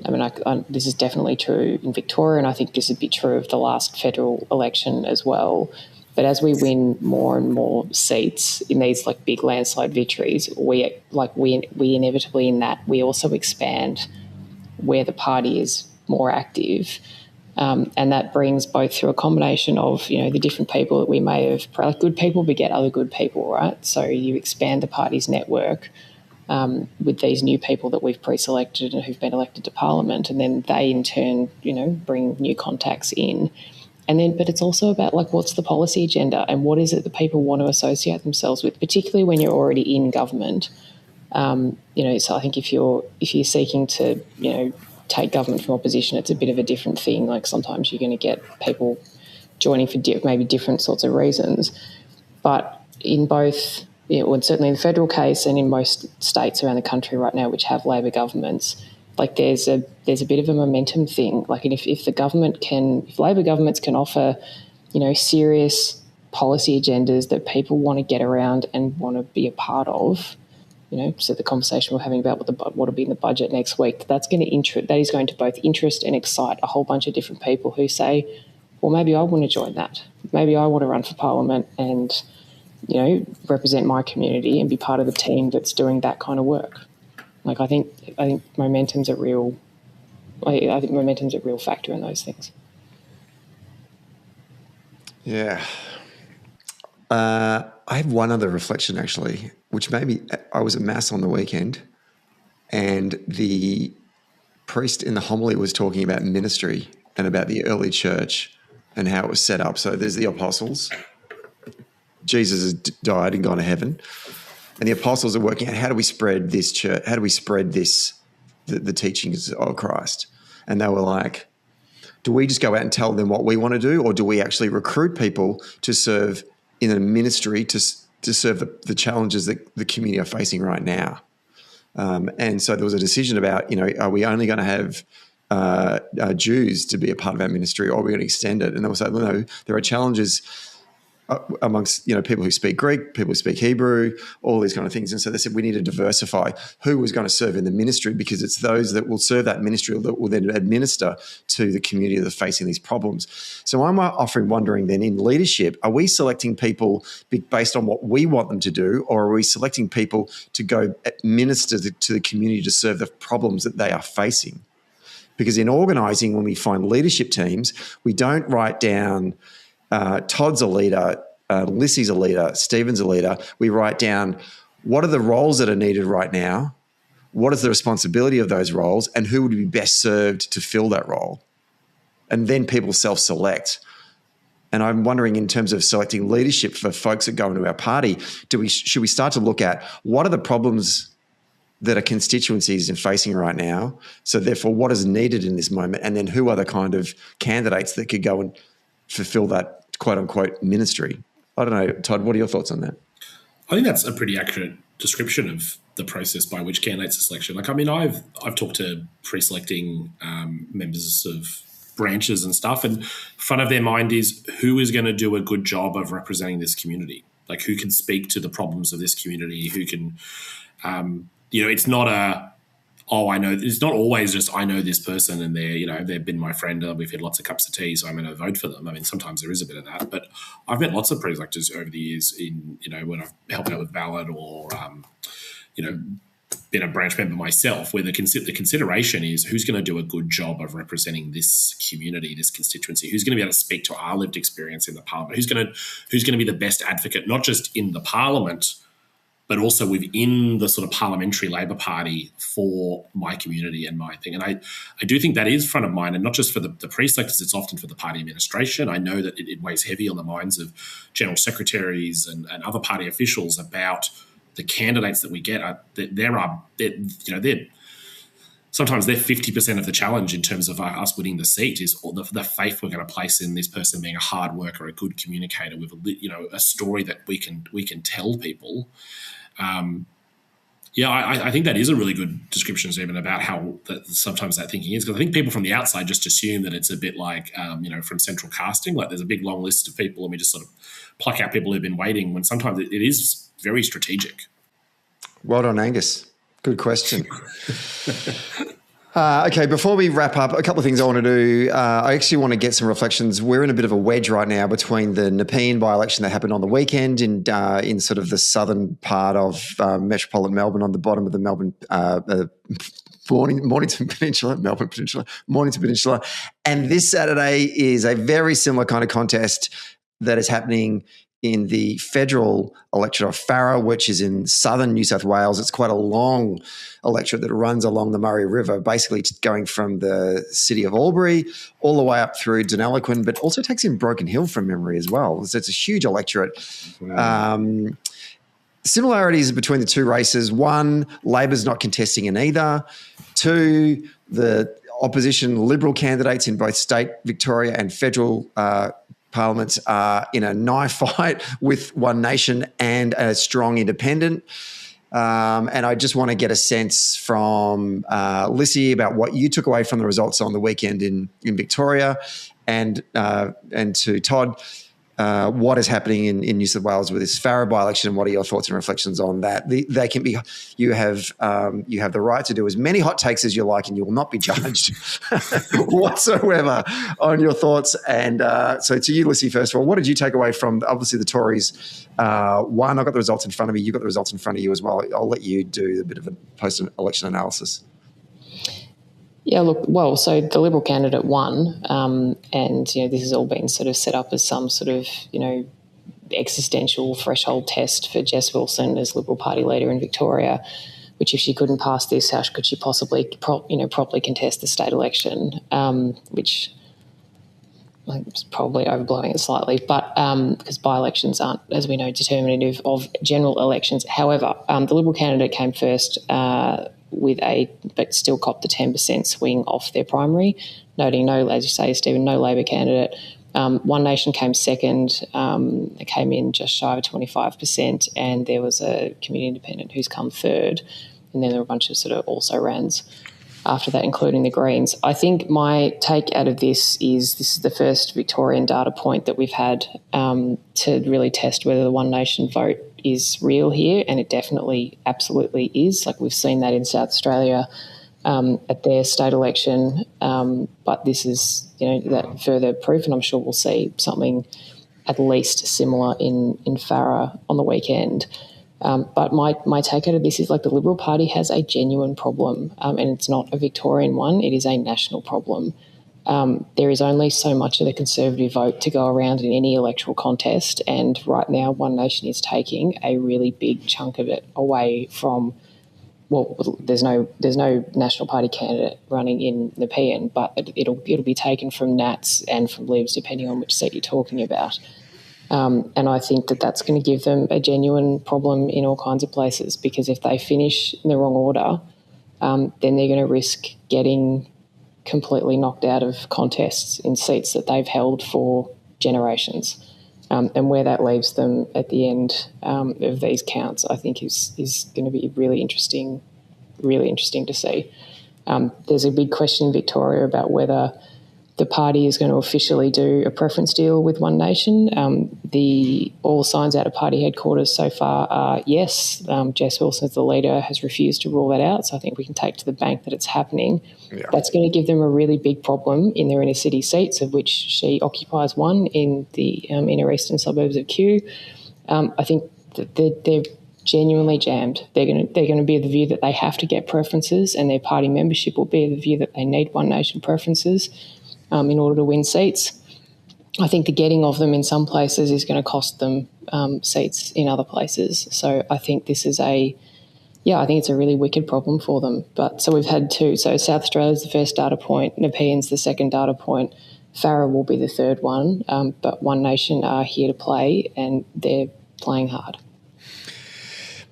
this is definitely true in Victoria, and I think this would be true of the last federal election as well. But as we win more and more seats in these like big landslide victories, we inevitably in that we also expand where the party is more active. And that brings both through a combination of, the different people that we may have, like good people beget other good people, right? So you expand the party's network with these new people that we've pre-selected and who've been elected to Parliament, and then they in turn, bring new contacts in. But it's also about like what's the policy agenda and what is it that people want to associate themselves with, particularly when you're already in government. So I think if you're seeking to, take government from opposition, it's a bit of a different thing. Like sometimes you're going to get people joining for maybe different sorts of reasons. But in both, and certainly in the federal case and in most states around the country right now which have Labor governments, like there's a bit of a momentum thing. Like if Labor governments can offer, serious policy agendas that people want to get around and want to be a part of, So the conversation we're having about what will be in the budget next week, that is going to both interest and excite a whole bunch of different people who say, well, maybe I want to join that. Maybe I want to run for Parliament and, represent my community and be part of the team that's doing that kind of work. Like I think momentum's a real factor in those things. Yeah. I have one other reflection actually, which maybe I was at Mass on the weekend and the priest in the homily was talking about ministry and about the early church and how it was set up. So there's the apostles. Jesus has died and gone to heaven. And the apostles are working out, how do we spread this church? How do we spread this, the teachings of Christ? And they were like, do we just go out and tell them what we want to do, or do we actually recruit people to serve in a ministry to serve the challenges that the community are facing right now? And so there was a decision about, are we only going to have Jews to be a part of our ministry, or are we going to extend it? And they were saying, no, there are challenges amongst people who speak Greek, people who speak Hebrew, all these kind of things. And so they said we need to diversify who was going to serve in the ministry, because it's those that will serve that ministry or that will then administer to the community that are facing these problems. So I'm wondering then, in leadership, are we selecting people based on what we want them to do, or are we selecting people to go minister to the community to serve the problems that they are facing? Because in organising, when we find leadership teams, we don't write down Todd's a leader, Lissie's a leader, Stephen's a leader. We write down what are the roles that are needed right now, what is the responsibility of those roles, and who would be best served to fill that role. And then people self-select. And I'm wondering, in terms of selecting leadership for folks that go into our party, should we start to look at what are the problems that our constituencies are facing right now? So therefore, what is needed in this moment? And then who are the kind of candidates that could go and fulfill that quote unquote ministry? I don't know, Todd, what are your thoughts on that? I think that's a pretty accurate description of the process by which candidates are selection. I've talked to pre-selecting members of branches and stuff, and front of their mind is who is going to do a good job of representing this community, like who can speak to the problems of this community, who can, it's not it's not always just I know this person and they've been my friend, we've had lots of cups of tea, so I'm going to vote for them. I mean, sometimes there is a bit of that, but I've met lots of pre-electors over the years when I've helped out with ballot or, been a branch member myself, where the consideration is who's going to do a good job of representing this community, this constituency, who's going to be able to speak to our lived experience in the parliament, who's going to be the best advocate, not just in the parliament, but also within the sort of parliamentary Labor Party for my community and my thing. And I do think that is front of mind, and not just for the pre-selectors, it's often for the party administration. I know that it weighs heavy on the minds of general secretaries and other party officials about the candidates that we get. Sometimes they're 50% of the challenge in terms of us winning the seat, is the faith we're going to place in this person being a hard worker, a good communicator with a story that we can tell people. I think that is a really good description, Stephen, about how sometimes that thinking is, because I think people from the outside just assume that it's a bit like, from central casting, like there's a big long list of people and we just sort of pluck out people who've been waiting, when sometimes it is very strategic. Well done, Angus. Good question. Okay, before we wrap up, a couple of things I want to do. I actually want to get some reflections. We're in a bit of a wedge right now between the Nepean by-election that happened on the weekend in sort of the southern part of metropolitan Melbourne, on the bottom of the Melbourne Mornington Peninsula. And this Saturday is a very similar kind of contest that is happening in the federal electorate of Farrer, which is in southern New South Wales. It's quite a long electorate that runs along the Murray River, basically going from the city of Albury all the way up through Deniliquin, but also takes in Broken Hill from memory as well. So it's a huge electorate. Wow. Similarities between the two races: one, Labor's not contesting in either. Two, the opposition Liberal candidates in both state Victoria and federal parliaments are in a knife fight with One Nation and a strong independent. And I just want to get a sense from Lissie about what you took away from the results on the weekend in Victoria, and to Todd, what is happening in New South Wales with this Farrer by-election, and what are your thoughts and reflections on that? They can be. You have the right to do as many hot takes as you like, and you will not be judged whatsoever on your thoughts. And so, to you, Lissie, first of all, what did you take away from obviously the Tories? One, I've got the results in front of me. You've got the results in front of you as well. I'll let you do a bit of a post-election analysis. Yeah, look, well, so the Liberal candidate won, and, this has all been sort of set up as some sort of, existential threshold test for Jess Wilson as Liberal Party leader in Victoria, which if she couldn't pass this, how could she possibly, properly contest the state election, which is probably overblowing it slightly, but because by-elections aren't, as we know, determinative of general elections. However, the Liberal candidate came first but still copped the 10% swing off their primary, noting as you say, Stephen, no Labor candidate. One Nation came second. It came in just shy of 25%, and there was a community independent who's come third, and then there were a bunch of sort of also-rans after that, including the Greens. I think my take out of this is the first Victorian data point that we've had to really test whether the One Nation vote is real here, and it definitely, absolutely is. Like, we've seen that in South Australia at their state election, but this is, that further proof, and I'm sure we'll see something at least similar in Farrer on the weekend. But my take out of this is, like, the Liberal Party has a genuine problem, and it's not a Victorian one, it is a national problem. There is only so much of the Conservative vote to go around in any electoral contest, and right now One Nation is taking a really big chunk of it away from, well, there's no National Party candidate running in Nepean, but it'll be taken from Nats and from Libs, depending on which seat you're talking about. And I think that's going to give them a genuine problem in all kinds of places, because if they finish in the wrong order, then they're going to risk getting completely knocked out of contests in seats that they've held for generations. And where that leaves them at the end of these counts, I think is going to be really interesting to see. There's a big question in Victoria about whether the party is going to officially do a preference deal with One Nation. All signs out of party headquarters so far are yes. Jess Wilson, as the leader, has refused to rule that out, so I think we can take to the bank that it's happening. Yeah. That's going to give them a really big problem in their inner city seats, of which she occupies one in the inner eastern suburbs of Kew. I think that they're genuinely jammed. They're going to be of the view that they have to get preferences, and their party membership will be of the view that they need One Nation preferences in order to win seats. I think the getting of them in some places is going to cost them seats in other places. So I think this is I think it's a really wicked problem for them. But so we've had two. So South Australia's the first data point, Nepean's the second data point, Farrer will be the third one, but One Nation are here to play, and they're playing hard.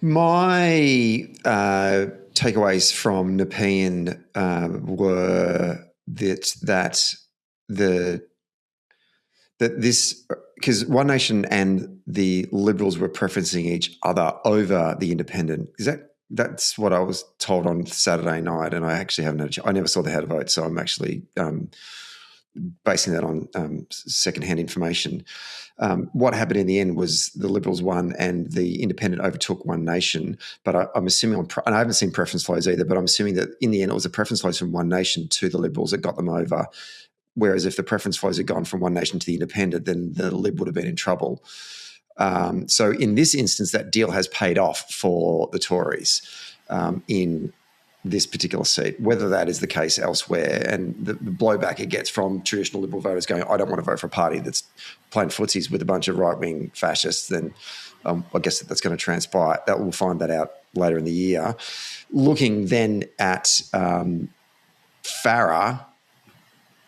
My takeaways from Nepean were that this, because One Nation and the Liberals were preferencing each other over the Independent. That's what I was told on Saturday night, and I actually haven't I never saw the how to vote, so I'm actually basing that on secondhand information. What happened in the end was the Liberals won and the Independent overtook One Nation. But I'm assuming, and I haven't seen preference flows either, but I'm assuming that in the end it was the preference flows from One Nation to the Liberals that got them over. Whereas if the preference flows had gone from One Nation to the Independent, then the Lib would have been in trouble. So in this instance, that deal has paid off for the Tories in this particular seat. Whether that is the case elsewhere, and the blowback it gets from traditional Liberal voters going, I don't want to vote for a party that's playing footsies with a bunch of right-wing fascists, then I guess that's going to transpire. That we'll find that out later in the year. Looking then at Farrer,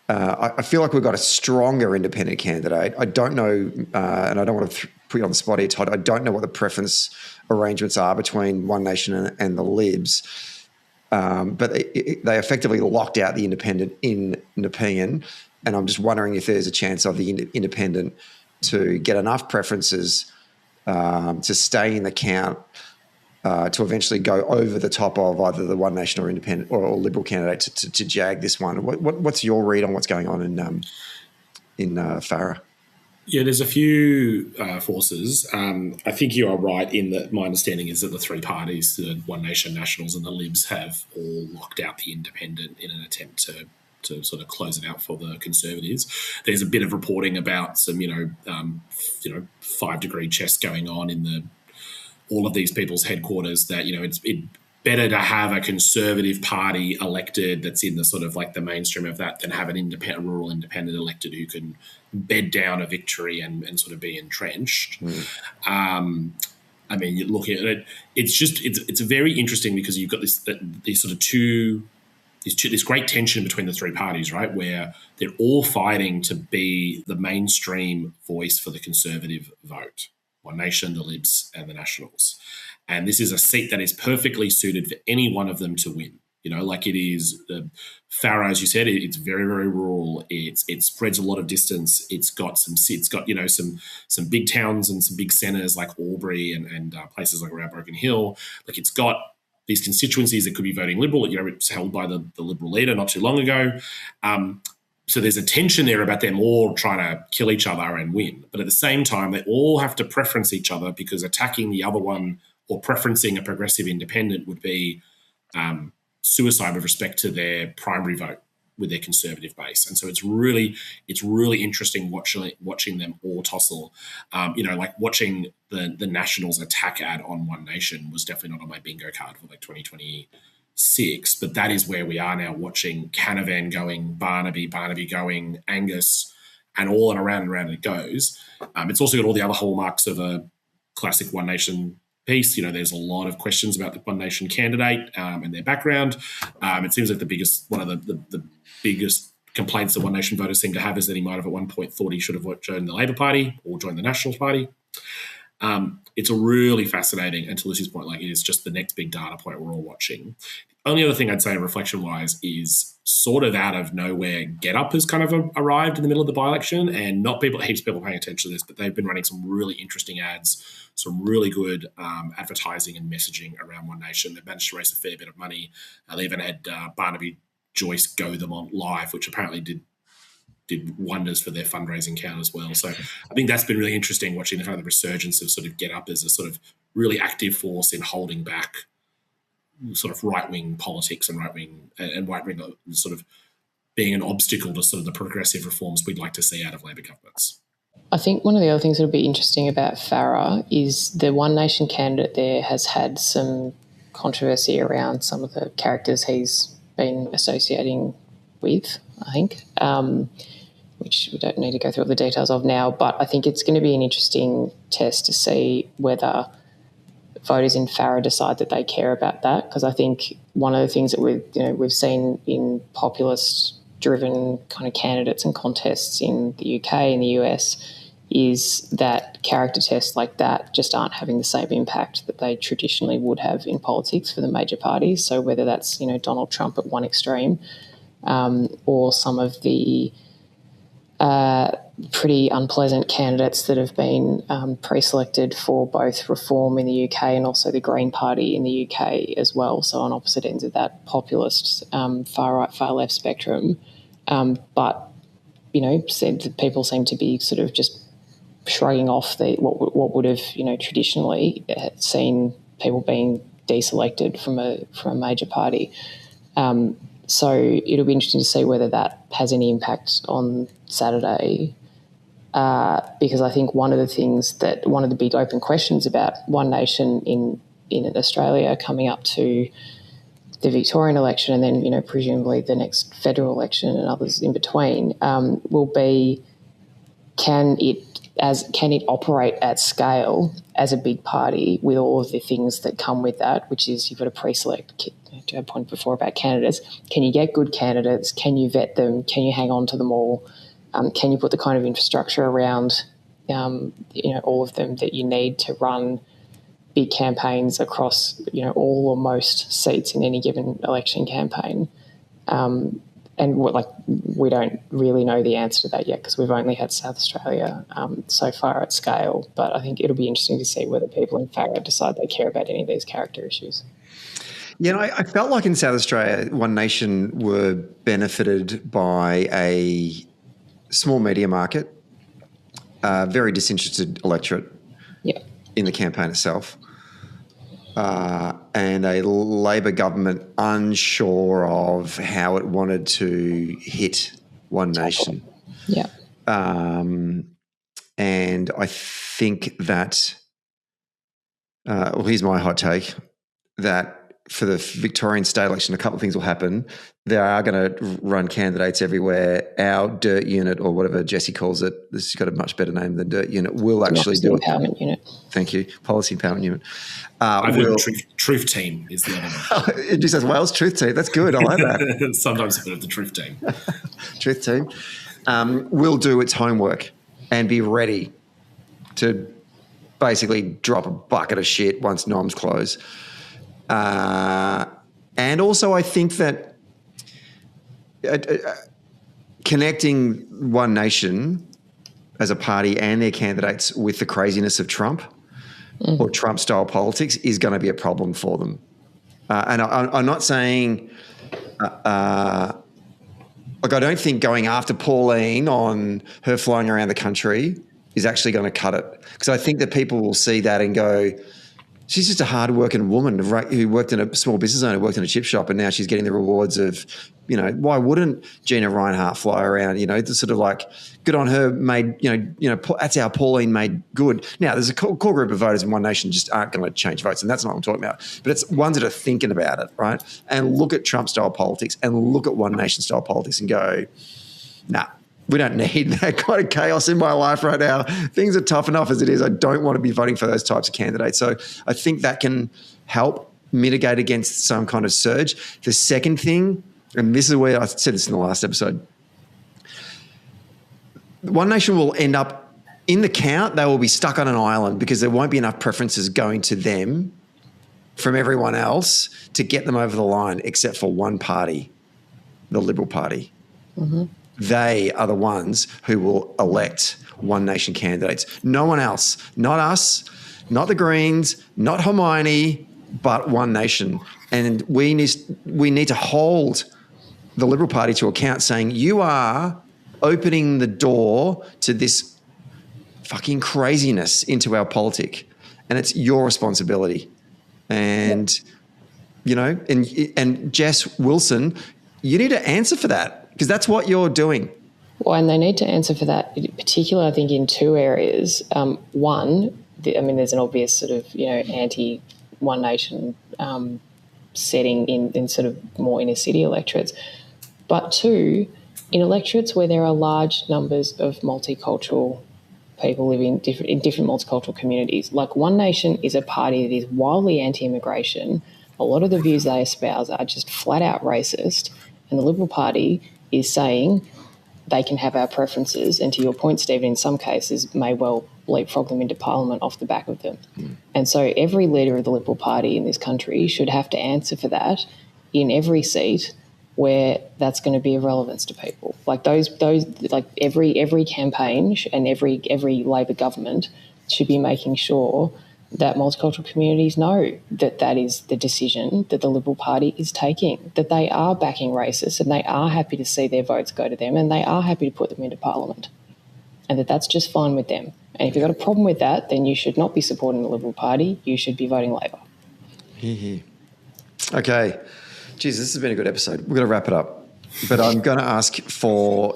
I feel like we've got a stronger independent candidate. I don't know, and I don't want to put you on the spot here, Todd. I don't know what the preference arrangements are between One Nation and the Libs. But they effectively locked out the Independent in Nepean, and I'm just wondering if there's a chance of the Independent to get enough preferences to stay in the count to eventually go over the top of either the One Nation or Independent or Liberal candidate to jag this one. What's your read on what's going on in Farrer? Yeah, there's a few forces. I think you are right in that my understanding is that the three parties, the One Nation, Nationals and the Libs, have all locked out the Independent in an attempt to sort of close it out for the Conservatives. There's a bit of reporting about some, 5-degree chess going on in all of these people's headquarters that, it's better to have a Conservative Party elected that's in the sort of like the mainstream of that than have an rural independent elected who can bed down a victory and sort of be entrenched. I mean, you look at it, it's very interesting because you've got this great tension between the three parties, right, where they're all fighting to be the mainstream voice for the Conservative vote. One Nation, the Libs and the Nationals. And this is a seat that is perfectly suited for any one of them to win. Like it is, Farrer, as you said, it's very, very rural. It spreads a lot of distance. It's got some big towns and some big centres like Albury and places like around Broken Hill. Like it's got these constituencies that could be voting Liberal. It was held by the Liberal leader not too long ago. So there's a tension there about them all trying to kill each other and win. But at the same time, they all have to preference each other because attacking the other one or preferencing a progressive independent would be suicide with respect to their primary vote with their Conservative base. And so it's really interesting watching them all tussle. Like watching the Nationals attack ad on One Nation was definitely not on my bingo card for like 2026, but that is where we are now, watching Canavan going, Barnaby going, Angus, and all and around it goes. It's also got all the other hallmarks of a classic One Nation piece. There's a lot of questions about the One Nation candidate and their background. It seems like one of the biggest complaints that One Nation voters seem to have is that he might have at one point thought he should have joined the Labor Party or joined the National Party. It's a really fascinating, and to Lissie's point, like it is just the next big data point we're all watching. The only other thing I'd say reflection-wise is sort of out of nowhere, GetUp has kind of arrived in the middle of the by-election, and heaps of people paying attention to this, but they've been running some really interesting ads, some really good advertising and messaging around One Nation. They've managed to raise a fair bit of money. They even had Barnaby Joyce go them on live, which apparently did wonders for their fundraising count as well. So I think that's been really interesting, watching the kind of the resurgence of sort of GetUp as a sort of really active force in holding back sort of right-wing politics and right-wing sort of being an obstacle to sort of the progressive reforms we'd like to see out of Labor governments. I think one of the other things that will be interesting about Farrer is the One Nation candidate there has had some controversy around some of the characters he's been associating with, I think, which we don't need to go through all the details of now, but I think it's going to be an interesting test to see whether voters in Farrer decide that they care about that, because I think one of the things that we've seen in populist-driven kind of candidates and contests in the UK and the US is that character tests like that just aren't having the same impact that they traditionally would have in politics for the major parties. So whether that's Donald Trump at one extreme or some of the pretty unpleasant candidates that have been pre-selected for both Reform in the UK and also the Green Party in the UK as well, so on opposite ends of that populist far-right, far-left spectrum. But, people seem to be sort of just shrugging off what would have, traditionally seen people being deselected from a major party. So it'll be interesting to see whether that has any impact on Saturday, because I think one of the big open questions about One Nation in Australia coming up to the Victorian election and then, presumably the next federal election and others in between, will be can it operate at scale as a big party with all of the things that come with that, which is you've got to pre-select. To our point before about candidates, can you get good candidates? Can you vet them? Can you hang on to them all? Can you put the kind of infrastructure around, all of them that you need to run big campaigns across, all or most seats in any given election campaign? And we don't really know the answer to that yet because we've only had South Australia so far at scale. But I think it'll be interesting to see whether people in Farrer decide they care about any of these character issues. Yeah, I felt like in South Australia, One Nation were benefited by a small media market very disinterested electorate in the campaign itself, and a Labor government unsure of how it wanted to hit One Nation. Yeah. And I think that, well, here's my hot take, that for the Victorian state election, a couple of things will happen. They are going to run candidates everywhere. Our dirt unit, or whatever Jesse calls it, this has got a much better name than dirt unit, will actually do it. Empowerment unit. Thank you. Policy Empowerment Unit. I've heard truth Team is the other one. It just says Wales Truth Team. That's good. I like that. Sometimes I've heard of the Truth Team. Truth Team will do its homework and be ready to basically drop a bucket of shit once noms close. And also I think that connecting One Nation as a party and their candidates with the craziness of Trump or Trump-style politics is going to be a problem for them. And I'm not saying like, I don't think going after Pauline on her flying around the country is actually going to cut it, because I think that people will see that and go, she's just a hard-working woman who worked in a small business owner, worked in a chip shop, and now she's getting the rewards of, you know, why wouldn't Gina Reinhart fly around? You know, the sort of like, good on her, made, you know, that's how Pauline made good. Now, there's a core group of voters in One Nation just aren't going to change votes, and that's not what I'm talking about. But it's ones that are thinking about it, right? And look at Trump-style politics and look at One Nation-style politics and go, nah. We don't need that kind of chaos in my life right now. Things are tough enough as it is. I don't want to be voting for those types of candidates. So I think that can help mitigate against some kind of surge. The second thing, and this is where I said this in the last episode, One Nation will end up in the count. They will be stuck on an island because there won't be enough preferences going to them from everyone else to get them over the line, except for one party, the Liberal Party. Mm-hmm. They are the ones who will elect One Nation candidates. No one else, not us, not the Greens, not Hermione, but One Nation. And we need to hold the Liberal Party to account, saying you are opening the door to this fucking craziness into our politic, and it's your responsibility. And, you know, and Jess Wilson, you need to answer for that, because that's what you're doing. Well, and they need to answer for that, in particular, I think, in two areas. One, there's an obvious sort of, you know, anti-One Nation setting in sort of more inner city electorates. But two, in electorates where there are large numbers of multicultural people living in different multicultural communities. Like, One Nation is a party that is wildly anti-immigration. A lot of the views they espouse are just flat out racist, and the Liberal Party is saying they can have our preferences, and to your point, Stephen, in some cases may well leapfrog them into Parliament off the back of them. And so every leader of the Liberal Party in this country should have to answer for that in every seat where that's going to be of relevance to people. Like those like every campaign and every Labor government should be making sure that multicultural communities know that is the decision that the Liberal Party is taking, that they are backing racists and they are happy to see their votes go to them and they are happy to put them into Parliament, and that's just fine with them. And if you've got a problem with that, then you should not be supporting the Liberal Party. You should be voting Labor. Okay. Geez, this has been a good episode. We're going to wrap it up. But I'm going to ask for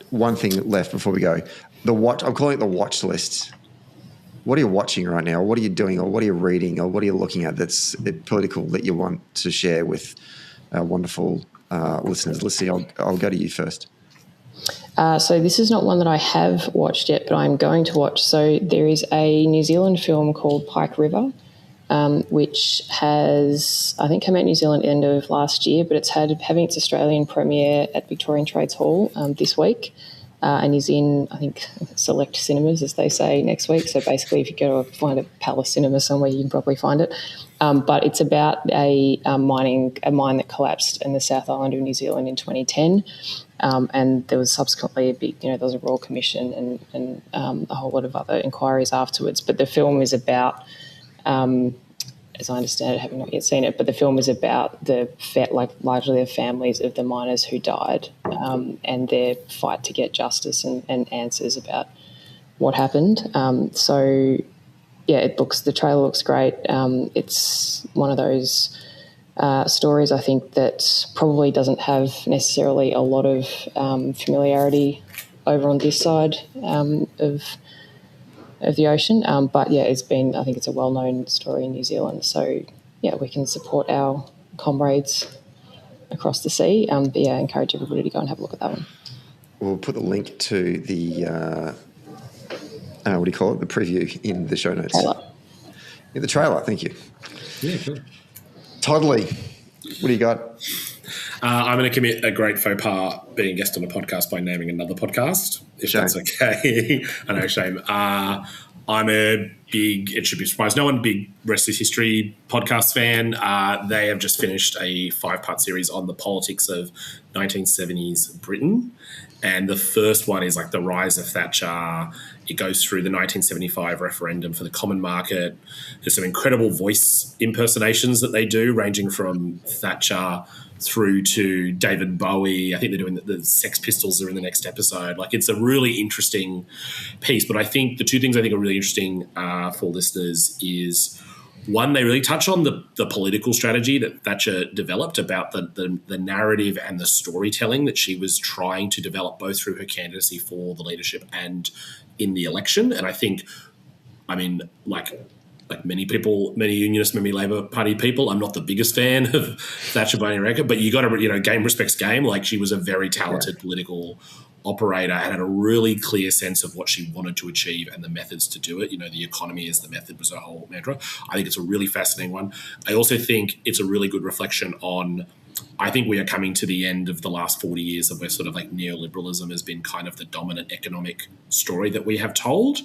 one thing left before we go. I'm calling it the watch list. What are you watching right now? What are you doing, or what are you reading, or what are you looking at that's political that you want to share with our wonderful listeners? Lissie, I'll go to you first. So this is not one that I have watched yet, but I'm going to watch. So there is a New Zealand film called Pike River, which has, I think, come out in New Zealand end of last year, but it's having its Australian premiere at Victorian Trades Hall this week. And is in, I think, select cinemas, as they say, next week. So basically, if you go to find a Palace cinema somewhere, you can probably find it. But it's about a mine that collapsed in the South Island of New Zealand in 2010. And there was subsequently there was a Royal Commission and a whole lot of other inquiries afterwards. But the film is about, as I understand it, having not yet seen it, but the film is about largely the families of the miners who died and their fight to get justice and answers about what happened. The trailer looks great. It's one of those stories, I think, that probably doesn't have necessarily a lot of familiarity over on this side of the ocean. But yeah, I think it's a well-known story in New Zealand. So yeah, we can support our comrades across the sea. But yeah, I encourage everybody to go and have a look at that one. We'll put the link to the, the preview in the show notes. Trailer. In the trailer, thank you. Yeah, sure. Todd Lee, what do you got? I'm going to commit a great faux pas being a guest on a podcast by naming another podcast, if Shame. that's okay. I know, shame. I'm a big, it should be surprised, no one, big Rest is History podcast fan. They have just finished a 5-part series on the politics of 1970s Britain. And the first one is like the rise of Thatcher. It goes through the 1975 referendum for the common market. There's some incredible voice impersonations that they do, ranging from Thatcher through to David Bowie. I think they're doing the Sex Pistols are in the next episode. Like, it's a really interesting piece. But I think the two things I think are really interesting for listeners is, one, they really touch on the political strategy that Thatcher developed about the narrative and the storytelling that she was trying to develop both through her candidacy for the leadership and in the election. And I think, like many people, many unionists, many Labor Party people, I'm not the biggest fan of Thatcher by any record, but you got to, game respects game. Like, she was a very talented political operator and had a really clear sense of what she wanted to achieve and the methods to do it. The economy as the method was her whole mantra. I think it's a really fascinating one. I also think it's a really good reflection on, I think we are coming to the end of the last 40 years of where sort of like neoliberalism has been kind of the dominant economic story that we have told.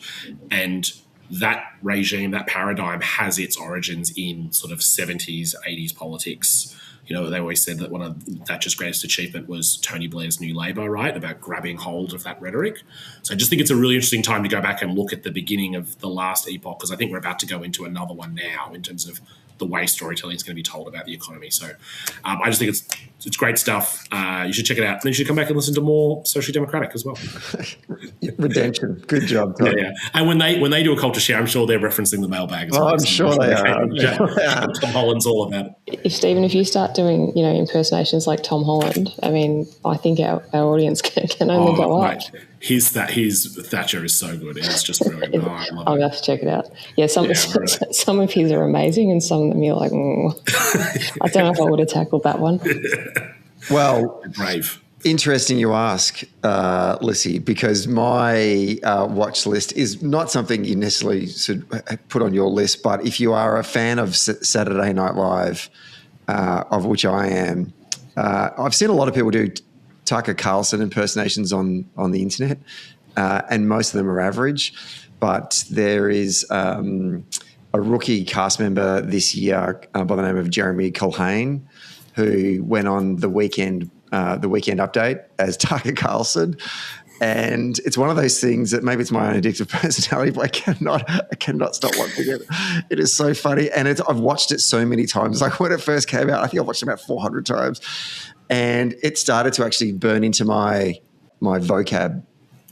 And that regime, that paradigm has its origins in sort of 70s, 80s politics. They always said that one of Thatcher's greatest achievement was Tony Blair's New Labour, right, about grabbing hold of that rhetoric. So I just think it's a really interesting time to go back and look at the beginning of the last epoch, because I think we're about to go into another one now in terms of the way storytelling is going to be told about the economy. So I just think it's great stuff. You should check it out. And then you should come back and listen to more Socially Democratic as well. Redemption. Good job, Todd. Yeah. And when they do a culture share, I'm sure they're referencing the mailbag as well. I'm sure they are. Tom Holland's all about it. If you start doing, impersonations like Tom Holland, I think our audience can only go up. Mate, his Thatcher is so good. It's just brilliant. I'll have to check it out. Yeah, some of his are amazing, and some of them you're like, I don't know if I would have tackled that one. Well, brave. Interesting you ask, Lissie, because my watch list is not something you necessarily should put on your list, but if you are a fan of Saturday Night Live, of which I am, I've seen a lot of people do Tucker Carlson impersonations on the internet, and most of them are average. But there is a rookie cast member this year by the name of Jeremy Culhane, who went on the weekend update as Tucker Carlson. And it's one of those things that maybe it's my own addictive personality, but I cannot stop watching it. It is so funny. And I've watched it so many times. Like, when it first came out, I think I watched it about 400 times. And it started to actually burn into my vocab.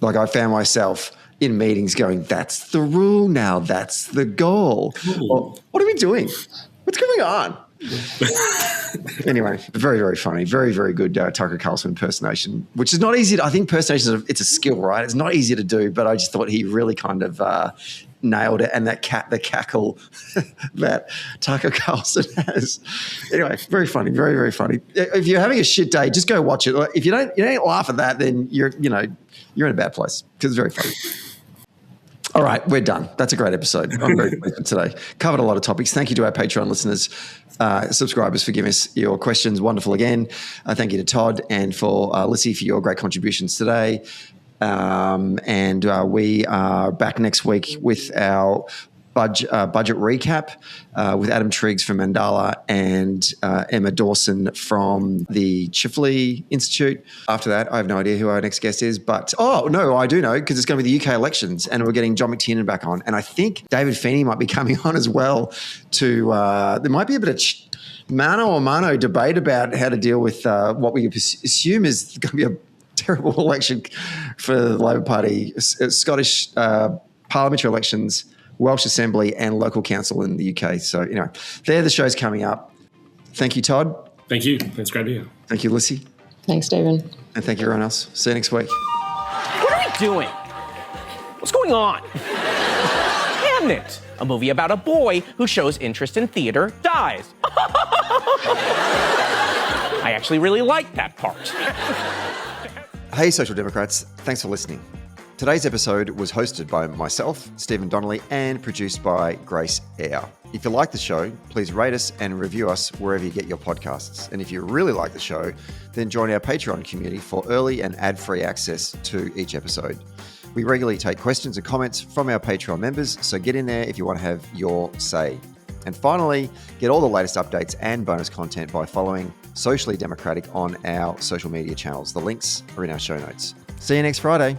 Like, I found myself in meetings going, that's the rule now. That's the goal. Well, what are we doing? What's going on? Anyway, very, very funny. Very, very good Tucker Carlson impersonation, which is not easy. I think impersonation, it's a skill, right? It's not easy to do, but I just thought he really kind of nailed it. And the cackle that Tucker Carlson has. Anyway, very funny. Very, very funny. If you're having a shit day, just go watch it. If you don't laugh at that, then you're in a bad place, because it's very funny. All right, we're done. That's a great episode. I'm very pleased with today. Covered a lot of topics. Thank you to our Patreon listeners, subscribers, for giving us your questions. Wonderful again. Thank you to Todd and for Lissie for your great contributions today. And we are back next week with our budget recap with Adam Triggs from Mandala and Emma Dawson from the Chifley Institute. After that, I have no idea who our next guest is, but I do know, because it's going to be the UK elections and we're getting John McTiernan back on. And I think David Feeney might be coming on as well there might be a bit of mano a mano debate about how to deal with what we assume is going to be a terrible election for the Labor Party, Scottish parliamentary elections, Welsh Assembly, and local council in the UK. So, they're the shows coming up. Thank you, Todd. Thank you. It's great to be here. Thank you, Lissie. Thanks, Stephen. And thank you, everyone else. See you next week. What are we doing? What's going on? Hamnet, a movie about a boy who shows interest in theater, dies. I actually really like that part. Hey, Social Democrats. Thanks for listening. Today's episode was hosted by myself, Stephen Donnelly, and produced by Grace Eyre. If you like the show, please rate us and review us wherever you get your podcasts. And if you really like the show, then join our Patreon community for early and ad-free access to each episode. We regularly take questions and comments from our Patreon members, so get in there if you want to have your say. And finally, get all the latest updates and bonus content by following Socially Democratic on our social media channels. The links are in our show notes. See you next Friday.